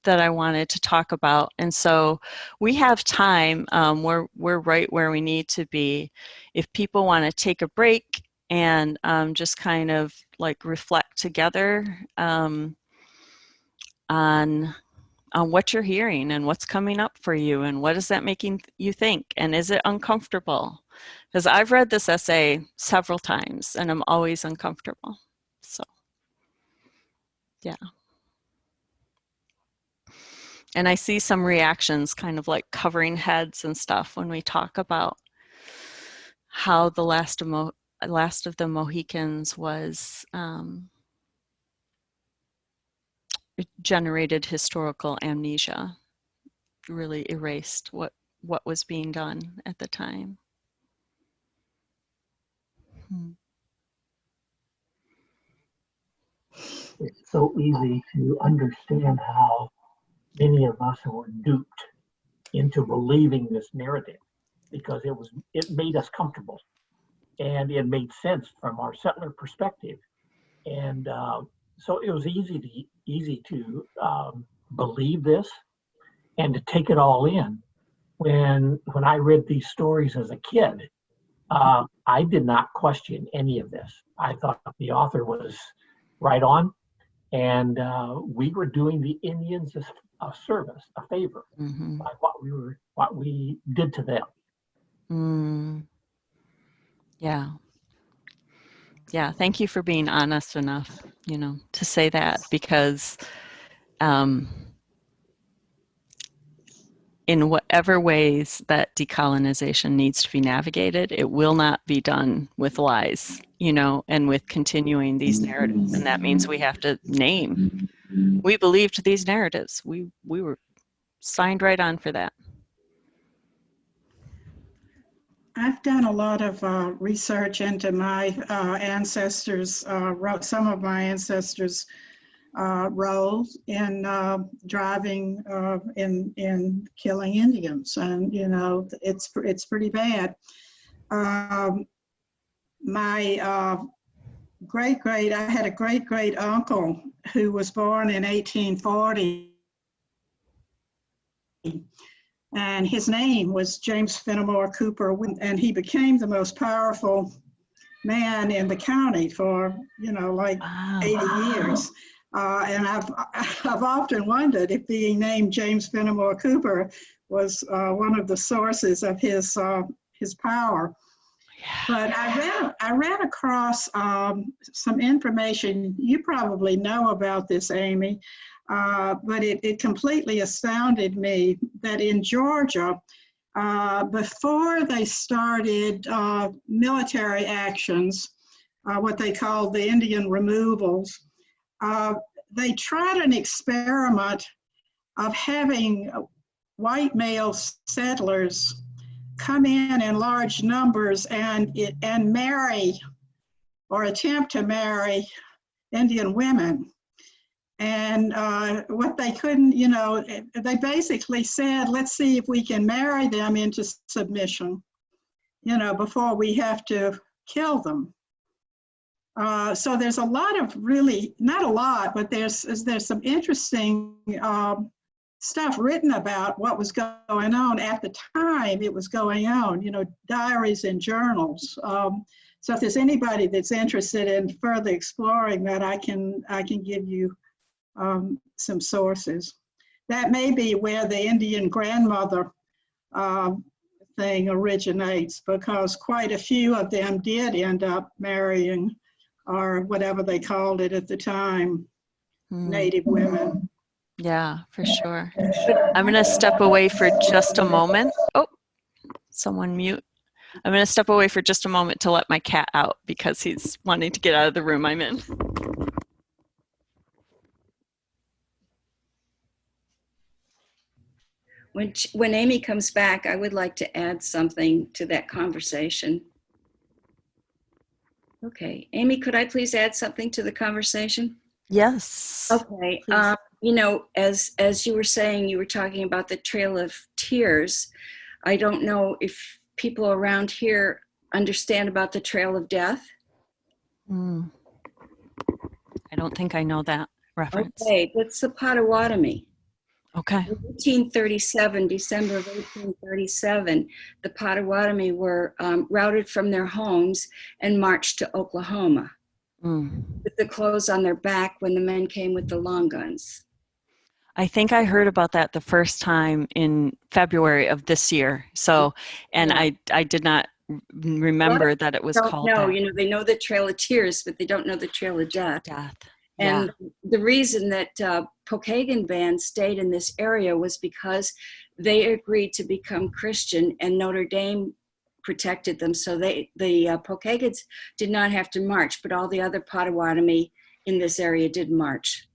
that I wanted to talk about. And so we have time. We're right where we need to be. If people want to take a break and just kind of like reflect together on what you're hearing and what's coming up for you and what is that making you think, and is it uncomfortable? Because I've read this essay several times and I'm always uncomfortable. So, yeah. And I see some reactions kind of like covering heads and stuff when we talk about how the last of the Mohicans was generated historical amnesia, really erased what was being done at the time. It's so easy to understand how many of us were duped into believing this narrative, because it made us comfortable and it made sense from our settler perspective. And so it was easy to believe this and to take it all in. When I read these stories as a kid, I did not question any of this. I thought the author was right on, and we were doing the Indians a service, a favor, by what we did to them. Yeah. Yeah, thank you for being honest enough, to say that, because in whatever ways that decolonization needs to be navigated, it will not be done with lies, and with continuing these narratives. And that means we have to name. We believed these narratives. We were signed right on for that. I've done a lot of research into my ancestors, some of my ancestors' roles in driving in killing Indians, and it's pretty bad. My I had a great uncle who was born in 1840. And his name was James Fenimore Cooper, and he became the most powerful man in the county for, 80 years. And I've often wondered if being named James Fenimore Cooper was one of the sources of his power. But I ran across some information. You probably know about this, Amy. But it completely astounded me that in Georgia, before they started military actions, what they called the Indian removals, they tried an experiment of having white male settlers come in large numbers and marry or attempt to marry Indian women. And what they couldn't, they basically said, let's see if we can marry them into submission, before we have to kill them. So there's a lot of really, not a lot, but there's some interesting stuff written about what was going on at the time it was going on, diaries and journals. So if there's anybody that's interested in further exploring that, I can give you some sources. That may be where the Indian grandmother thing originates, because quite a few of them did end up marrying, or whatever they called it at the time, Native women. Yeah, for sure. I'm going to step away for just a moment. Oh, someone mute. I'm going to step away for just a moment to let my cat out because he's wanting to get out of the room I'm in. When Amy comes back, I would like to add something to that conversation. Okay, Amy, could I please add something to the conversation? Yes. Okay. As you were saying, you were talking about the Trail of Tears. I don't know if people around here understand about the Trail of Death. I don't think I know that reference. Okay, that's the Potawatomi. Okay. In 1837, December of 1837, the Potawatomi were routed from their homes and marched to Oklahoma with the clothes on their back when the men came with the long guns. I think I heard about that the first time in February of this year. So, and Yeah. I did not remember that it was called No, that. you know, they know the Trail of Tears, but they don't know the Trail of Death. Death. And the reason that Pokagon band stayed in this area was because they agreed to become Christian, and Notre Dame protected them. So the Pokagons did not have to march, but all the other Potawatomi in this area did march.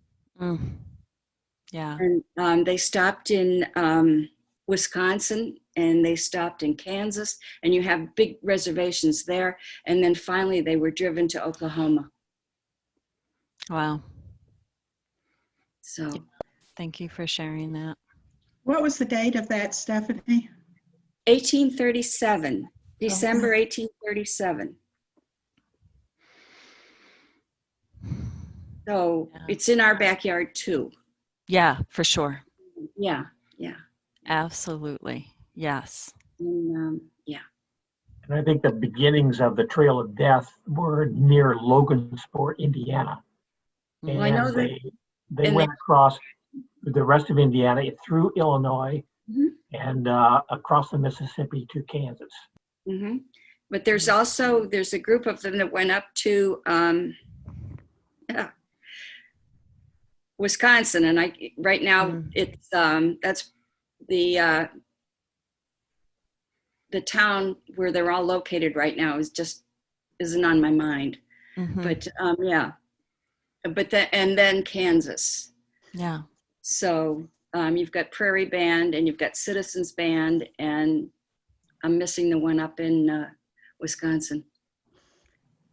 Yeah. And they stopped in Wisconsin, and they stopped in Kansas, and you have big reservations there. And then finally they were driven to Oklahoma. Wow. So thank you for sharing that. What was the date of that, Stephanie? 1837, December 1837. So it's in our backyard too. Yeah, for sure. Yeah. Absolutely. Yes. And, yeah. And I think the beginnings of the Trail of Death were near Logansport, Indiana. Well, I know and they went across the rest of Indiana through Illinois and across the Mississippi to Kansas. But there's a group of them that went up to Wisconsin, and right now it's that's the town where they're all located right now isn't on my mind. But yeah, but and then Kansas. Yeah. So you've got Prairie Band and you've got Citizens Band, and I'm missing the one up in Wisconsin.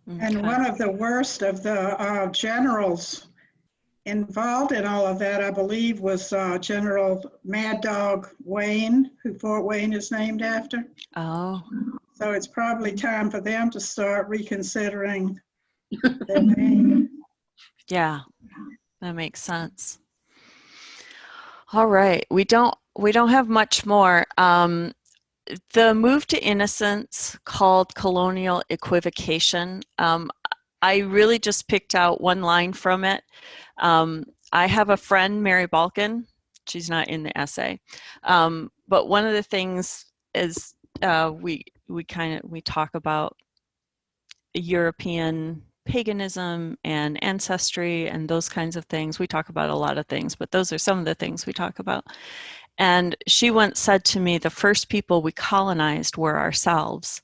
And one of the worst of the generals involved in all of that, I believe, was General Mad Dog Wayne, who Fort Wayne is named after. Oh. So it's probably time for them to start reconsidering their name. Yeah, that makes sense. All right, we don't have much more. The move to innocence, called colonial equivocation, I really just picked out one line from it. I have a friend, Mary Balkin. She's not in the essay, but one of the things is we talk about European paganism and ancestry and those kinds of things. We talk about a lot of things, but those are some of the things we talk about. And she once said to me, the first people we colonized were ourselves,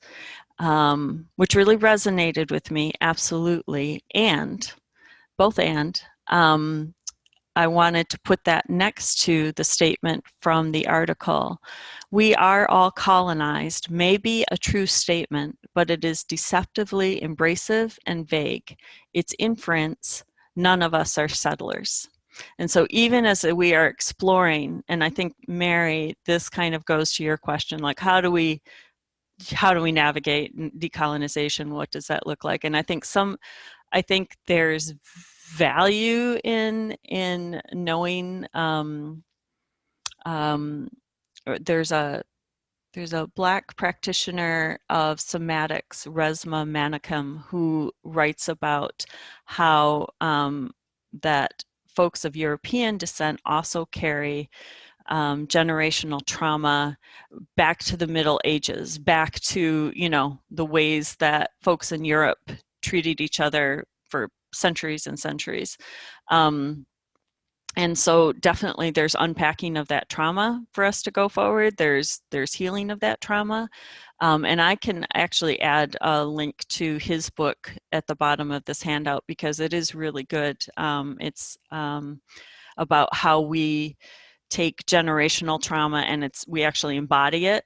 which really resonated with me, absolutely. And I wanted to put that next to the statement from the article. We are all colonized may be a true statement, but it is deceptively embracive and vague. Its inference, none of us are settlers. And so even as we are exploring, and I think, Mary, this kind of goes to your question, like how do we navigate decolonization? What does that look like? And I think there's value in knowing there's a Black practitioner of somatics, Resma Manikem, who writes about how that folks of European descent also carry generational trauma back to the Middle Ages, back to, the ways that folks in Europe treated each other for centuries and centuries. And so definitely there's unpacking of that trauma for us to go forward. There's healing of that trauma. And I can actually add a link to his book at the bottom of this handout because it is really good. It's about how we take generational trauma and we actually embody it.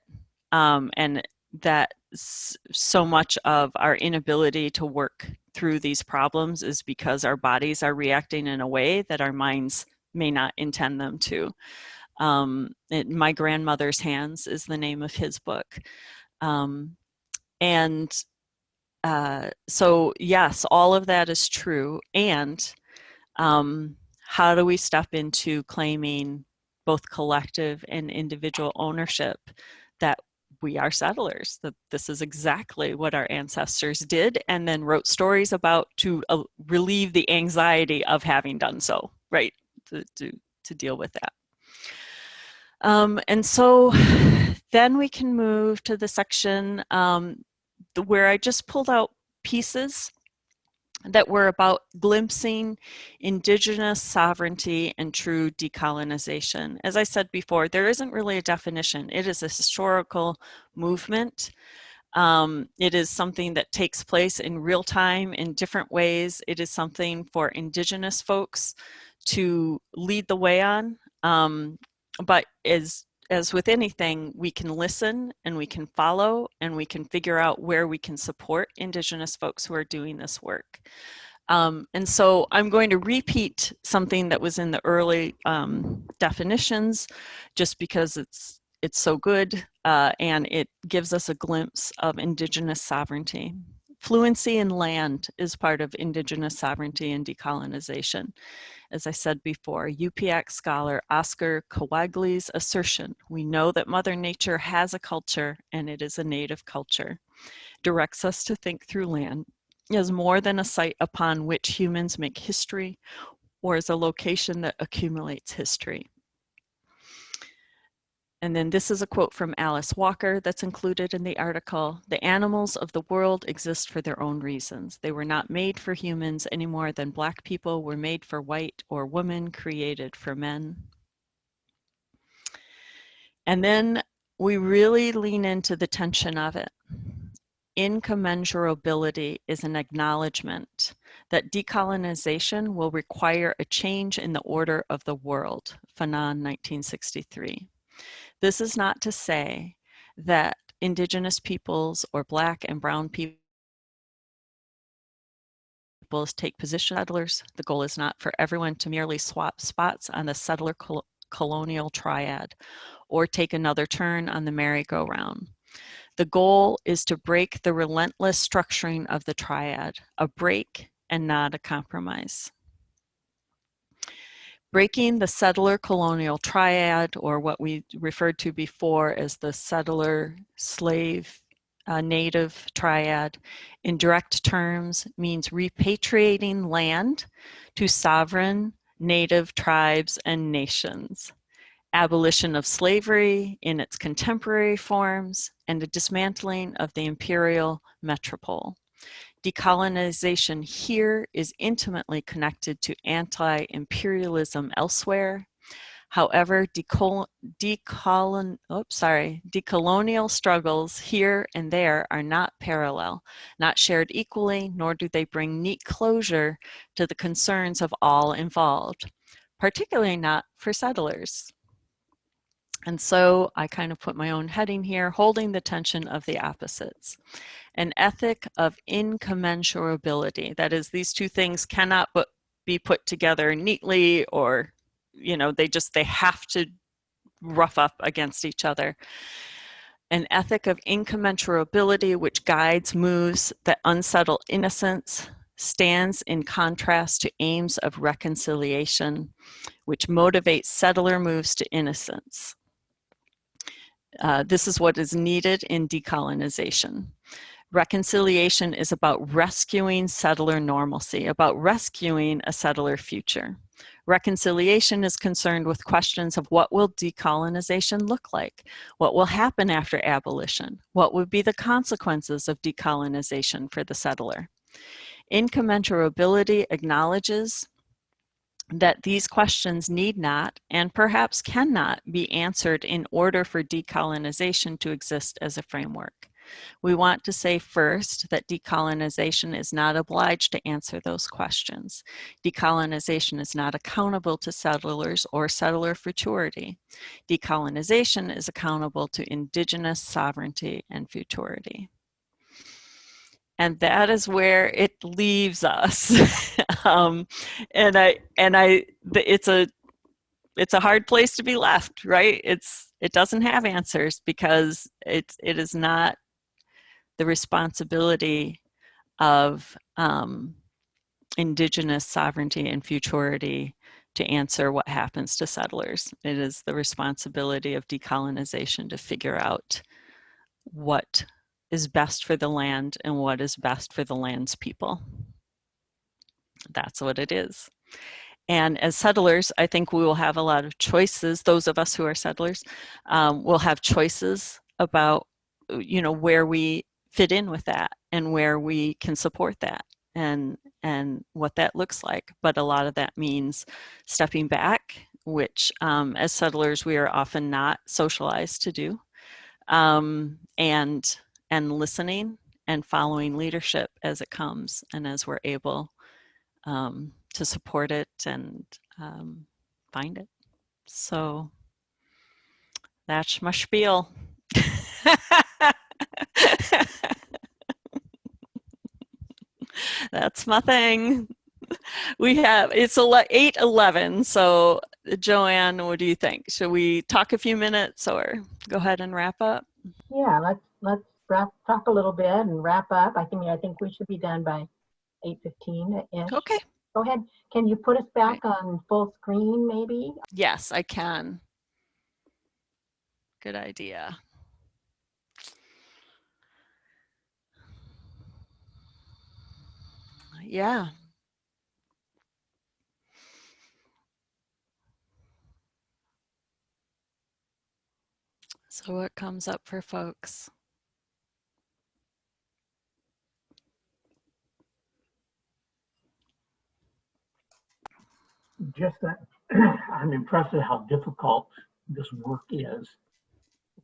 And that so much of our inability to work through these problems is because our bodies are reacting in a way that our minds may not intend them to. My Grandmother's Hands is the name of his book. So yes, all of that is true. And how do we step into claiming both collective and individual ownership, that we are settlers, that this is exactly what our ancestors did and then wrote stories about to relieve the anxiety of having done so, right? To deal with that. And so then we can move to the section where I just pulled out pieces that were about glimpsing Indigenous sovereignty and true decolonization. As I said before, there isn't really a definition. It is a historical movement. It is something that takes place in real time in different ways. It is something for Indigenous folks to lead the way on. But as with anything, we can listen and we can follow and we can figure out where we can support Indigenous folks who are doing this work. And so I'm going to repeat something that was in the early definitions, just because it's so good and it gives us a glimpse of Indigenous sovereignty. Fluency in land is part of Indigenous sovereignty and decolonization. As I said before, UPX scholar Oscar Kawagli's assertion, we know that Mother Nature has a culture and it is a native culture, directs us to think through land as more than a site upon which humans make history or as a location that accumulates history. And then this is a quote from Alice Walker that's included in the article. The animals of the world exist for their own reasons. They were not made for humans any more than Black people were made for white or women created for men. And then we really lean into the tension of it. Incommensurability is an acknowledgement that decolonization will require a change in the order of the world. Fanon, 1963. This is not to say that Indigenous peoples or Black and brown peoples take position as settlers. The goal is not for everyone to merely swap spots on the settler colonial triad or take another turn on the merry-go-round. The goal is to break the relentless structuring of the triad, a break and not a compromise. Breaking the settler colonial triad, or what we referred to before as the settler slave native triad, in direct terms means repatriating land to sovereign native tribes and nations, abolition of slavery in its contemporary forms, and a dismantling of the imperial metropole. Decolonization here is intimately connected to anti-imperialism elsewhere. However, decolonial struggles here and there are not parallel, not shared equally, nor do they bring neat closure to the concerns of all involved, particularly not for settlers. And so I kind of put my own heading here, holding the tension of the opposites. An ethic of incommensurability. That is, these two things cannot be put together neatly, or, you know, they have to rough up against each other. An ethic of incommensurability which guides moves that unsettle innocence, stands in contrast to aims of reconciliation, which motivates settler moves to innocence. This is what is needed in decolonization. Reconciliation is about rescuing settler normalcy, about rescuing a settler future. Reconciliation is concerned with questions of what will decolonization look like? What will happen after abolition? What would be the consequences of decolonization for the settler? Incommensurability acknowledges that these questions need not, and perhaps cannot, be answered in order for decolonization to exist as a framework. We want to say first that decolonization is not obliged to answer those questions. Decolonization is not accountable to settlers or settler futurity. Decolonization is accountable to Indigenous sovereignty and futurity. And that is where it leaves us. It's a hard place to be left, right? It doesn't have answers because it is not the responsibility of Indigenous sovereignty and futurity to answer what happens to settlers. It is the responsibility of decolonization to figure out what is best for the land and what is best for the land's people. That's what it is. And as settlers, I think we will have a lot of choices. Those of us who are settlers will have choices about, where we fit in with that and where we can support that and what that looks like. But a lot of that means stepping back, which as settlers we are often not socialized to do, and listening and following leadership as it comes and as we're able to support it and find it. So that's my spiel. That's my thing. It's 8:11, so Joanne, what do you think? Should we talk a few minutes or go ahead and wrap up? Yeah, let's talk a little bit and wrap up. I think we should be done by 8:15-ish. Okay. Go ahead. Can you put us back on full screen, maybe? Yes, I can. Good idea. Yeah. So what comes up for folks? Just that I'm impressed at how difficult this work is.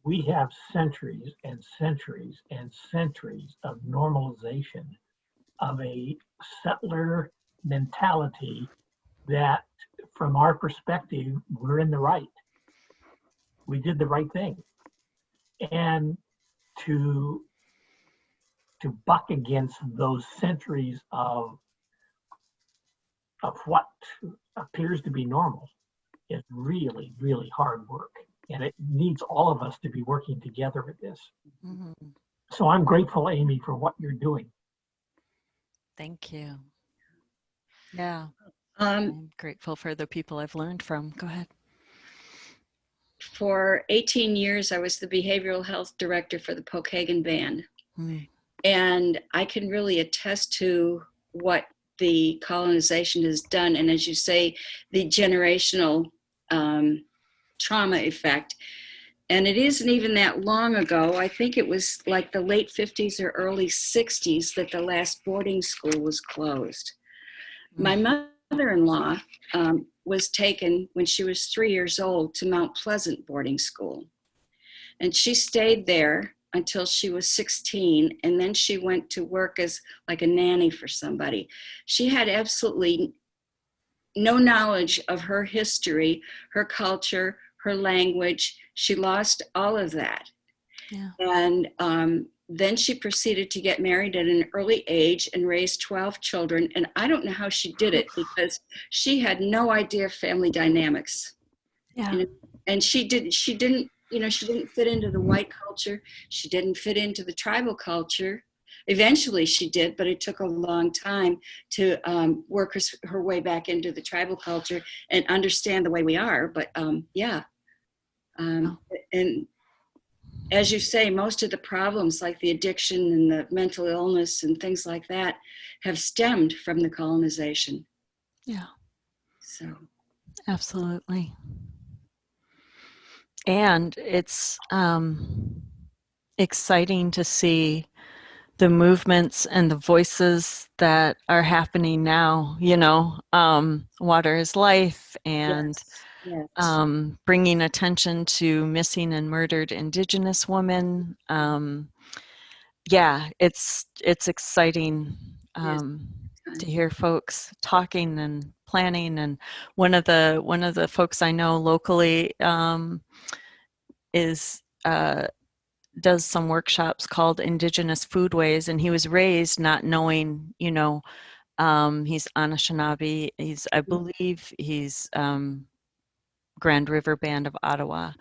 We have centuries and centuries and centuries of normalization of a settler mentality that, from our perspective, we're in the right. We did the right thing. And to buck against those centuries of what appears to be normal is really, really hard work. And it needs all of us to be working together with this. Mm-hmm. So I'm grateful, Amy, for what you're doing. Thank you. Yeah. I'm grateful for the people I've learned from. Go ahead. For 18 years, I was the behavioral health director for the Pokagon Band. And I can really attest to what the colonization has done. And as you say, the generational trauma effect. And it isn't even that long ago. I think it was like the late 50s or early 60s that the last boarding school was closed. My mother-in-law was taken when she was 3 years old to Mount Pleasant boarding school. And she stayed there until she was 16, and then she went to work as like a nanny for somebody. She had absolutely no knowledge of her history, her culture, her language. She lost all of that. Yeah. And then she proceeded to get married at an early age and raised 12 children. And I don't know how she did it because she had no idea of family dynamics. Yeah. And she didn't fit into the white culture. She didn't fit into the tribal culture. Eventually she did, but it took a long time to work her way back into the tribal culture and understand the way we are. But yeah. And as you say, most of the problems like the addiction and the mental illness and things like that have stemmed from the colonization. Yeah. So. Absolutely. And it's exciting to see the movements and the voices that are happening now, Water is Life and yes. Bringing attention to missing and murdered Indigenous women. Yeah, it's exciting to hear folks talking and planning. And one of the folks I know locally does some workshops called Indigenous Foodways, and he was raised not knowing, he's Anishinaabe. I believe he's Grand River Band of Ottawa,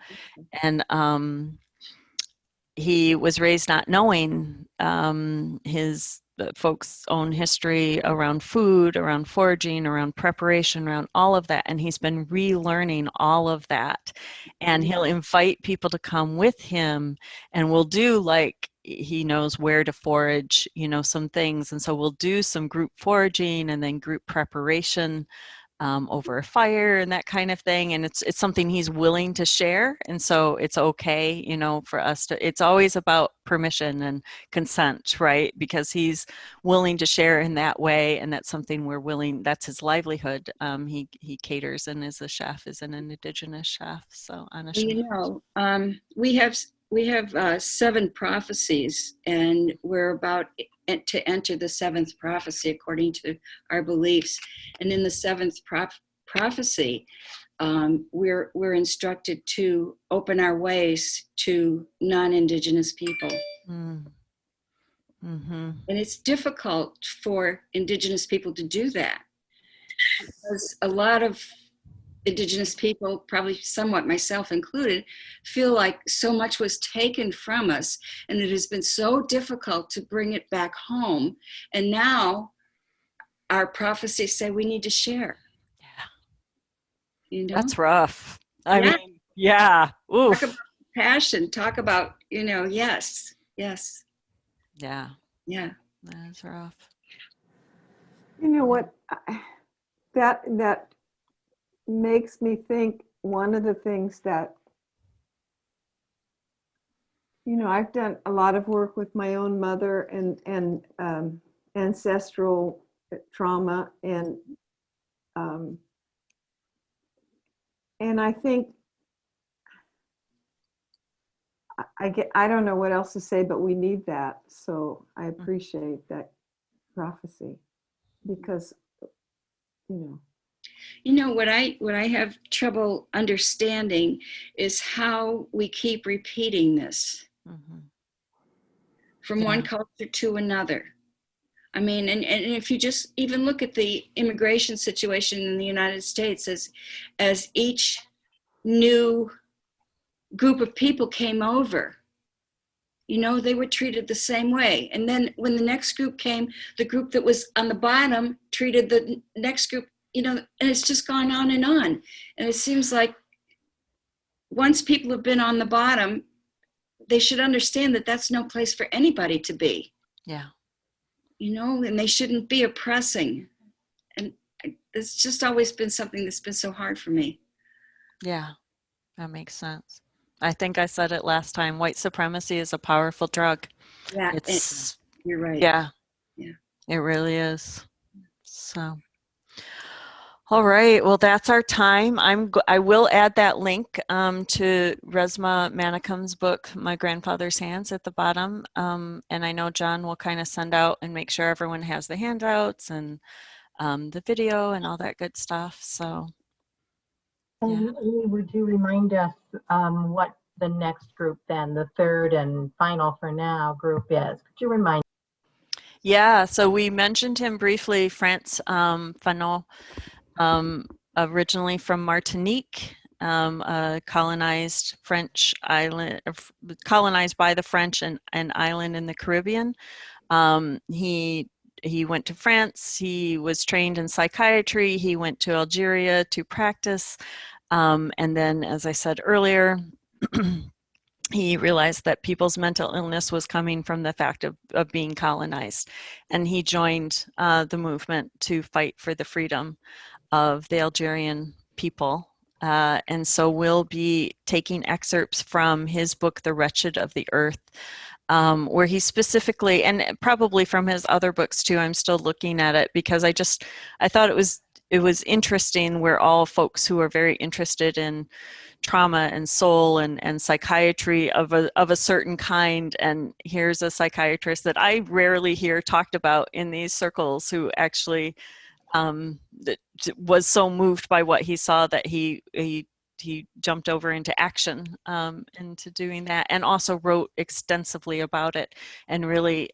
and he was raised not knowing his the folks' own history around food, around foraging, around preparation, around all of that. And he's been relearning all of that. And he'll invite people to come with him, and we'll do, like, he knows where to forage, you know, some things. And so we'll do some group foraging and then group preparation over a fire and that kind of thing. And it's something he's willing to share. And so it's okay, you know, for us to, it's always about permission and consent, right? Because he's willing to share in that way. And that's something we're willing, that's his livelihood. He caters and is a chef, is an Indigenous chef. So on a You know, we have 7 prophecies, and we're about to enter the 7th prophecy according to our beliefs. And in the 7th prophecy, we're instructed to open our ways to non-Indigenous people. And it's difficult for Indigenous people to do that, because a lot of Indigenous people, probably somewhat myself included, feel like so much was taken from us, and it has been so difficult to bring it back home. And now our prophecies say we need to share. Yeah. You know? That's rough. I mean, yeah. Oof. Talk about passion. Talk about, you know, yes. Yeah. Yeah. That's rough. You know what? That makes me think, one of the things that, you know, I've done a lot of work with my own mother and ancestral trauma, and I think I don't know what else to say, but we need that. So I appreciate that prophecy, because, you know, what I have trouble understanding is how we keep repeating this from one culture to another. I mean, and if you just even look at the immigration situation in the United States, as each new group of people came over, you know, they were treated the same way. And then when the next group came, the group that was on the bottom treated the next group, you know, and it's just gone on. And it seems like once people have been on the bottom, they should understand that that's no place for anybody to be. Yeah. You know, and they shouldn't be oppressing. And it's just always been something that's been so hard for me. Yeah, that makes sense. I think I said it last time, white supremacy is a powerful drug. Yeah, you're right. Yeah, it really is. So, all right, well, that's our time. I will add that link to Resmaa Manikam's book, My Grandfather's Hands, at the bottom. And I know John will kind of send out and make sure everyone has the handouts and the video and all that good stuff. So, and would you remind us what the next group then, the third and final for now group is? Could you remind? Yeah, so we mentioned him briefly, Frantz Fanon. Originally from Martinique, a colonized French island, colonized by the French, and an island in the Caribbean. He went to France. He was trained in psychiatry. He went to Algeria to practice. And then, as I said earlier, he realized that people's mental illness was coming from the fact of being colonized. And he joined the movement to fight for the freedom of the Algerian people. And so we'll be taking excerpts from his book, The Wretched of the Earth, where he specifically, and probably from his other books too, I'm still looking at it because I thought it was interesting. We're all folks who are very interested in trauma and soul and psychiatry of a certain kind. And here's a psychiatrist that I rarely hear talked about in these circles, who actually was so moved by what he saw that he jumped over into action, into doing that, and also wrote extensively about it, and really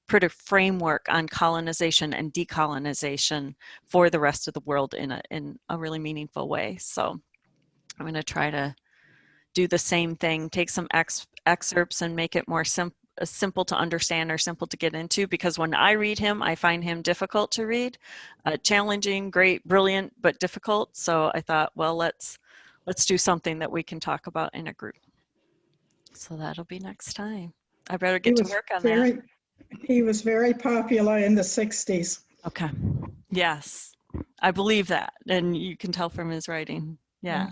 put a framework on colonization and decolonization for the rest of the world in a really meaningful way. So I'm going to try to do the same thing, take some excerpts and make it more simple to understand or simple to get into, because when I read him, I find him difficult to read, challenging, great, brilliant, but difficult. So I thought, well, let's do something that we can talk about in a group. So that'll be next time. I better get to work on that. He was very popular in the 60s. Okay. Yes, I believe that. And you can tell from his writing. Yeah.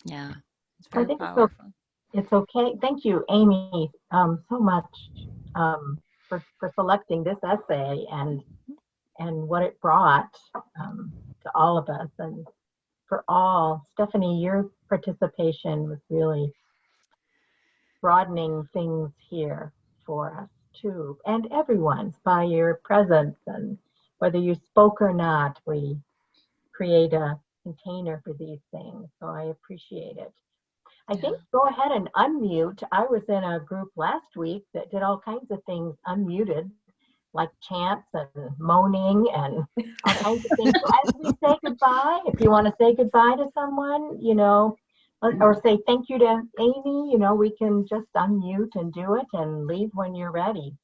Yeah. It's very powerful. It's okay. Thank you, Amy, so much for selecting this essay and what it brought to all of us, and for all. Stephanie, your participation was really broadening things here for us too, and everyone's, by your presence, and whether you spoke or not, we create a container for these things. So I appreciate it. I think go ahead and unmute. I was in a group last week that did all kinds of things unmuted, like chants and moaning and all kinds of things. So as we say goodbye, if you want to say goodbye to someone, you know, or say thank you to Amy, you know, we can just unmute and do it and leave when you're ready.